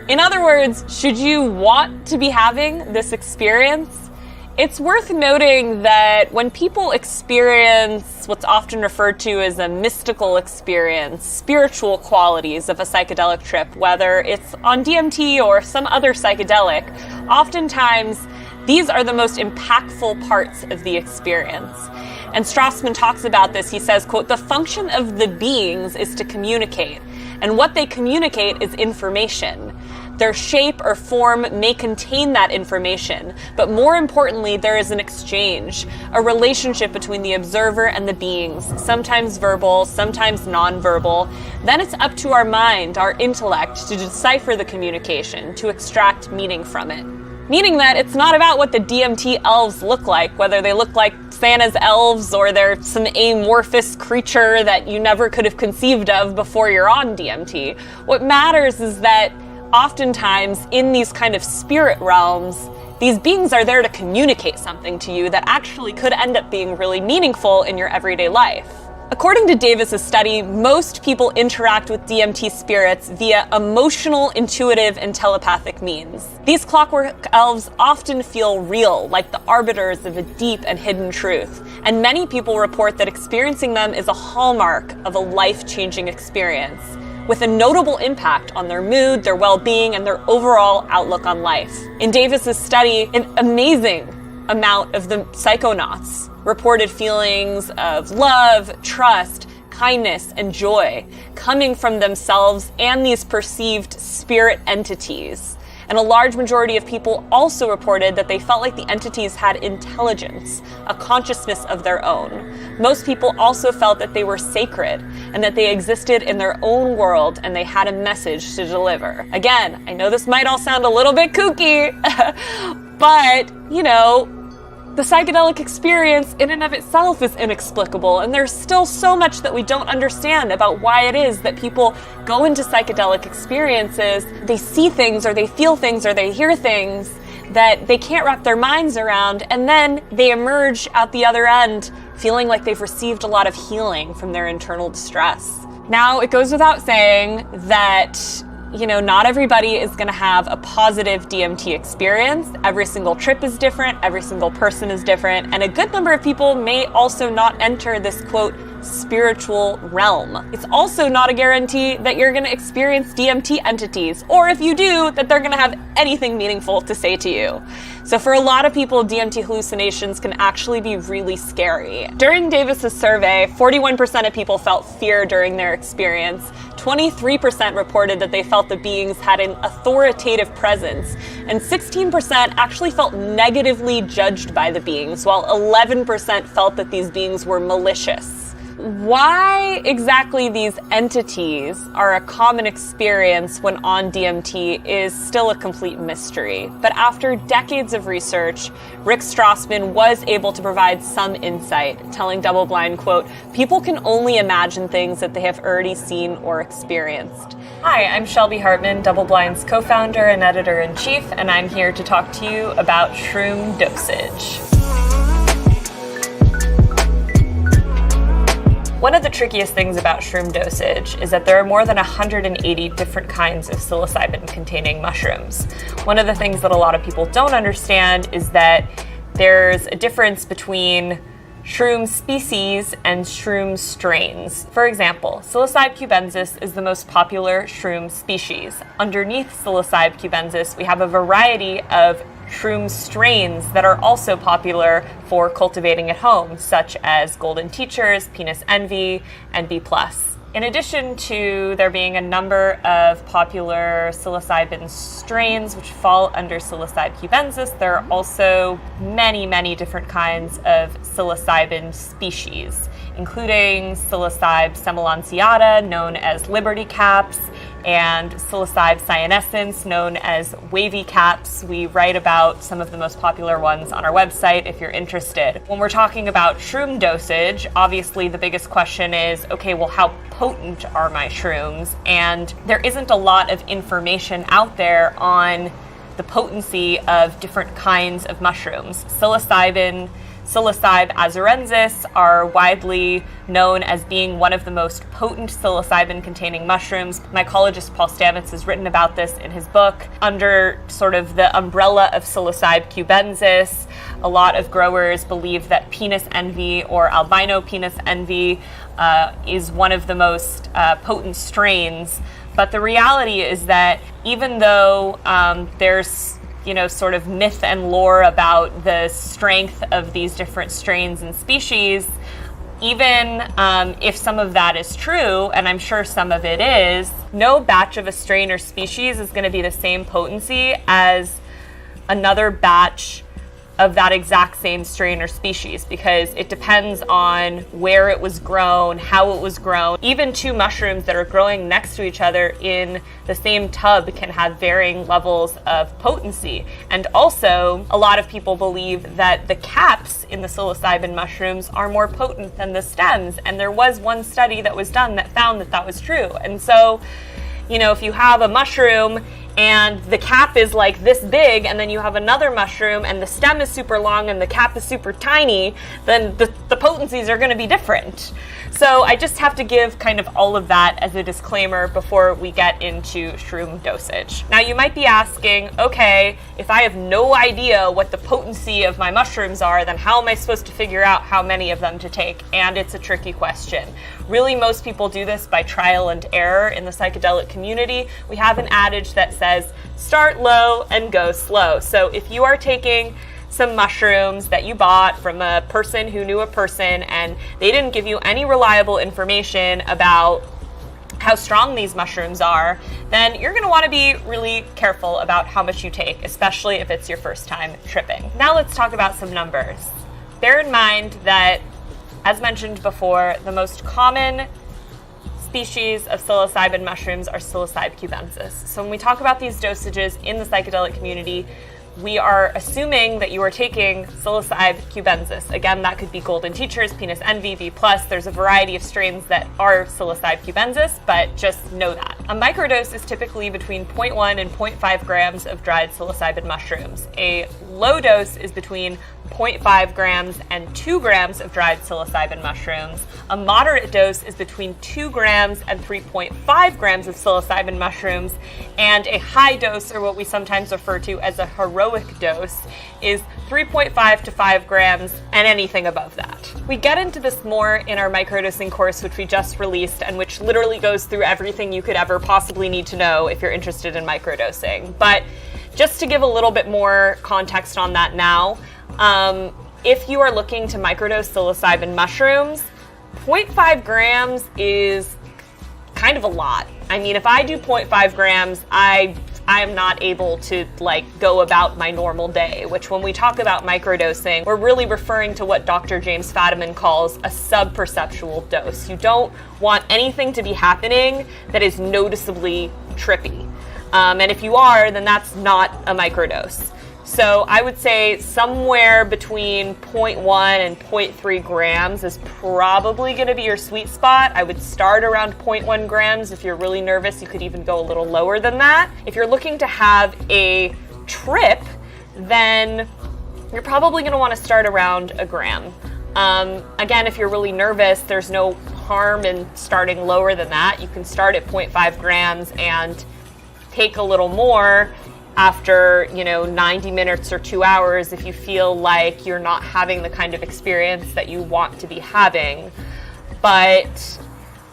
In other words, should you want to be having this experience? It's worth noting that when people experience what's often referred to as a mystical experience, spiritual qualities of a psychedelic trip, whether it's on DMT or some other psychedelic, oftentimes these are the most impactful parts of the experience. And Strassman talks about this. He says, quote, the function of the beings is to communicate. And what they communicate is information. Their shape or form may contain that information, but more importantly, there is an exchange, a relationship between the observer and the beings, sometimes verbal, sometimes nonverbal. Then it's up to our mind, our intellect, to decipher the communication, to extract meaning from it. Meaning that it's not about what the DMT elves look like, whether they look like Santa's elves or they're some amorphous creature that you never could have conceived of before you're on DMT. What matters is that oftentimes in these kind of spirit realms, these beings are there to communicate something to you that actually could end up being really meaningful in your everyday life. According to Davis's study, most people interact with DMT spirits via emotional, intuitive, and telepathic means. These clockwork elves often feel real, like the arbiters of a deep and hidden truth, and many people report that experiencing them is a hallmark of a life-changing experience. with a notable impact on their mood, their well-being, and their overall outlook on life. In Davis's study, an amazing amount of the psychonauts reported feelings of love, trust, kindness, and joy coming from themselves and these perceived spirit entities. And a large majority of people also reported that they felt like the entities had intelligence, a consciousness of their own. Most people also felt that they were sacred and that they existed in their own world and they had a message to deliver. Again, I know this might all sound a little bit kooky, but, you know, the psychedelic experience in and of itself is inexplicable, and there's still so much that we don't understand about why it is that people go into psychedelic experiences, they see things or they feel things or they hear things that they can't wrap their minds around, and then they emerge out the other end feeling like they've received a lot of healing from their internal distress. Now, it goes without saying that not everybody is going to have a positive DMT experience. Every single trip is different. Every single person is different. And a good number of people may also not enter this, quote, spiritual realm. It's also not a guarantee that you're going to experience DMT entities, or if you do, that they're going to have anything meaningful to say to you. So for a lot of people, DMT hallucinations can actually be really scary. During Davis's survey, 41% of people felt fear during their experience. 23% reported that they felt the beings had an authoritative presence, and 16% actually felt negatively judged by the beings, while 11% felt that these beings were malicious. Why exactly these entities are a common experience when on DMT is still a complete mystery. But after decades of research, Rick Strassman was able to provide some insight, telling DoubleBlind, quote, "People can only imagine things that they have already seen or experienced." Hi, I'm Shelby Hartman, DoubleBlind's co-founder and editor-in-chief, and I'm here to talk to you about shroom dosage. One of the trickiest things about shroom dosage is that there are more than 180 different kinds of psilocybin-containing mushrooms. One of the things that a lot of people don't understand is that there's a difference between shroom species and shroom strains. For example, Psilocybe cubensis is the most popular shroom species. Underneath Psilocybe cubensis, we have a variety of shroom strains that are also popular for cultivating at home, such as Golden Teachers, Penis Envy, and B+. In addition to there being a number of popular psilocybin strains which fall under Psilocybe cubensis, there are also many, many different kinds of psilocybin species, including Psilocybe semilanceata, known as Liberty Caps, and Psilocybe cyanescens, known as wavy caps. We write about some of the most popular ones on our website if you're interested. When we're talking about shroom dosage, obviously the biggest question is, okay, well, how potent are my shrooms? And there isn't a lot of information out there on the potency of different kinds of mushrooms. Psilocybe azurensis are widely known as being one of the most potent psilocybin-containing mushrooms. Mycologist Paul Stamets has written about this in his book. Under sort of the umbrella of Psilocybe cubensis, a lot of growers believe that Penis Envy or albino Penis Envy is one of the most potent strains. But the reality is that even though there's sort of myth and lore about the strength of these different strains and species, even if some of that is true, and I'm sure some of it is, no batch of a strain or species is going to be the same potency as another batch of that exact same strain or species, because it depends on where it was grown, how it was grown. Even two mushrooms that are growing next to each other in the same tub can have varying levels of potency. And also, a lot of people believe that the caps in the psilocybin mushrooms are more potent than the stems. And there was one study that was done that found that that was true. And so, if you have a mushroom and the cap is like this big, and then you have another mushroom and the stem is super long and the cap is super tiny, then the potencies are going to be different. So I just have to give kind of all of that as a disclaimer before we get into shroom dosage. Now you might be asking, okay, if I have no idea what the potency of my mushrooms are, then how am I supposed to figure out how many of them to take? And it's a tricky question. Really, most people do this by trial and error in the psychedelic community. We have an adage that says, start low and go slow. So if you are taking some mushrooms that you bought from a person who knew a person and they didn't give you any reliable information about how strong these mushrooms are, then you're going to want to be really careful about how much you take, especially if it's your first time tripping. Now let's talk about some numbers. Bear in mind that, as mentioned before, the most common species of psilocybin mushrooms are Psilocybe cubensis. So when we talk about these dosages in the psychedelic community, we are assuming that you are taking Psilocybe cubensis. Again, that could be golden teachers, penis envy, V+. There's a variety of strains that are Psilocybe cubensis, but just know that. A microdose is typically between 0.1 and 0.5 grams of dried psilocybin mushrooms. A low dose is between 0.5 grams and 2 grams of dried psilocybin mushrooms. A moderate dose is between 2 grams and 3.5 grams of psilocybin mushrooms. And a high dose, or what we sometimes refer to as a heroic dose, is 3.5 to 5 grams and anything above that. We get into this more in our microdosing course, which we just released and which literally goes through everything you could ever possibly need to know if you're interested in microdosing. But just to give a little bit more context on that now, if you are looking to microdose psilocybin mushrooms, 0.5 grams is kind of a lot. I mean, if I do 0.5 grams, I am not able to go about my normal day, which when we talk about microdosing, we're really referring to what Dr. James Fadiman calls a subperceptual dose. You don't want anything to be happening that is noticeably trippy. And if you are, then that's not a microdose. So I would say somewhere between 0.1 and 0.3 grams is probably going to be your sweet spot. I would start around 0.1 grams. If you're really nervous, you could even go a little lower than that. If you're looking to have a trip, then you're probably going to want to start around a gram. Again, if you're really nervous, there's no harm in starting lower than that. You can start at 0.5 grams and take a little more after 90 minutes or 2 hours if you feel like you're not having the kind of experience that you want to be having. But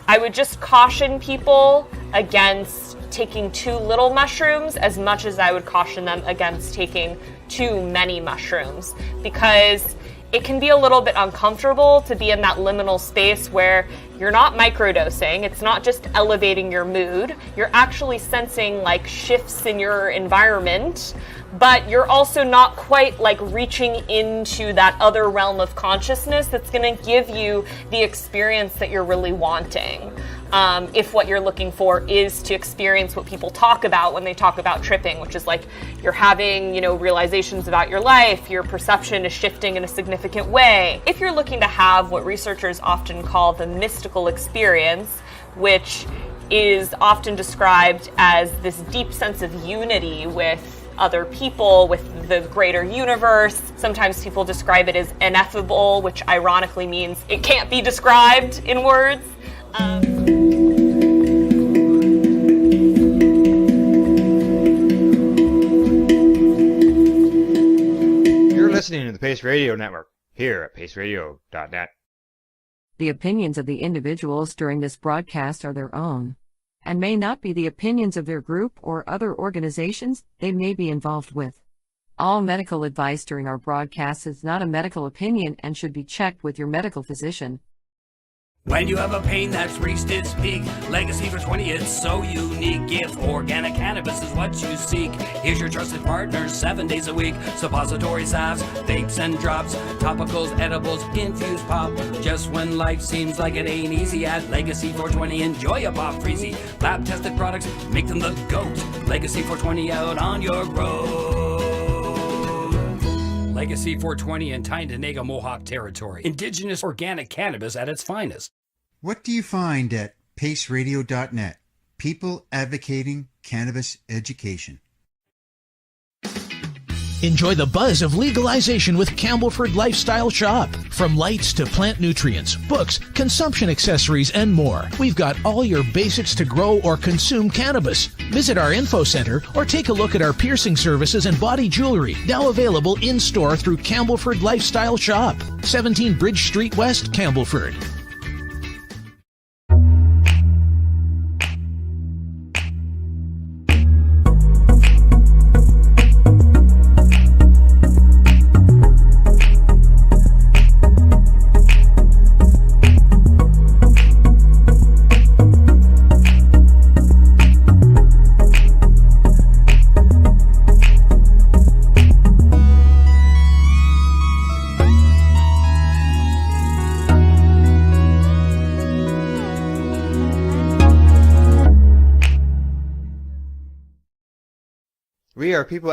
I would just caution people against taking too little mushrooms as much as I would caution them against taking too many mushrooms, because it can be a little bit uncomfortable to be in that liminal space where you're not microdosing. It's not just elevating your mood. You're actually sensing shifts in your environment, but you're also not quite reaching into that other realm of consciousness that's going to give you the experience that you're really wanting. If what you're looking for is to experience what people talk about when they talk about tripping, which is you're having, realizations about your life, your perception is shifting in a significant way. If you're looking to have what researchers often call the mystical experience, which is often described as this deep sense of unity with other people, with the greater universe. Sometimes people describe it as ineffable, which ironically means it can't be described in words. You're listening to the Pace Radio Network here at paceradio.net. The opinions of the individuals during this broadcast are their own, and may not be the opinions of their group or other organizations they may be involved with. All medical advice during our broadcast is not a medical opinion and should be checked with your medical physician. When you have a pain that's reached its peak, Legacy for 20, it's so unique. If organic cannabis is what you seek, here's your trusted partners 7 days a week. Suppository salves, vapes and drops, topicals, edibles, infused pop. Just when life seems like it ain't easy, at Legacy 420, enjoy a pop freezy. Lab tested products, make them the GOAT. Legacy 420 out on your road. Legacy 420 in Tyndonega Mohawk territory. Indigenous organic cannabis at its finest. What do you find at paceradio.net? People advocating cannabis education. Enjoy the buzz of legalization with Campbellford Lifestyle Shop. From lights to plant nutrients, books, consumption accessories, and more, we've got all your basics to grow or consume cannabis. Visit our info center or take a look at our piercing services and body jewelry, now available in-store through Campbellford Lifestyle Shop, 17 Bridge Street West, Campbellford. We are people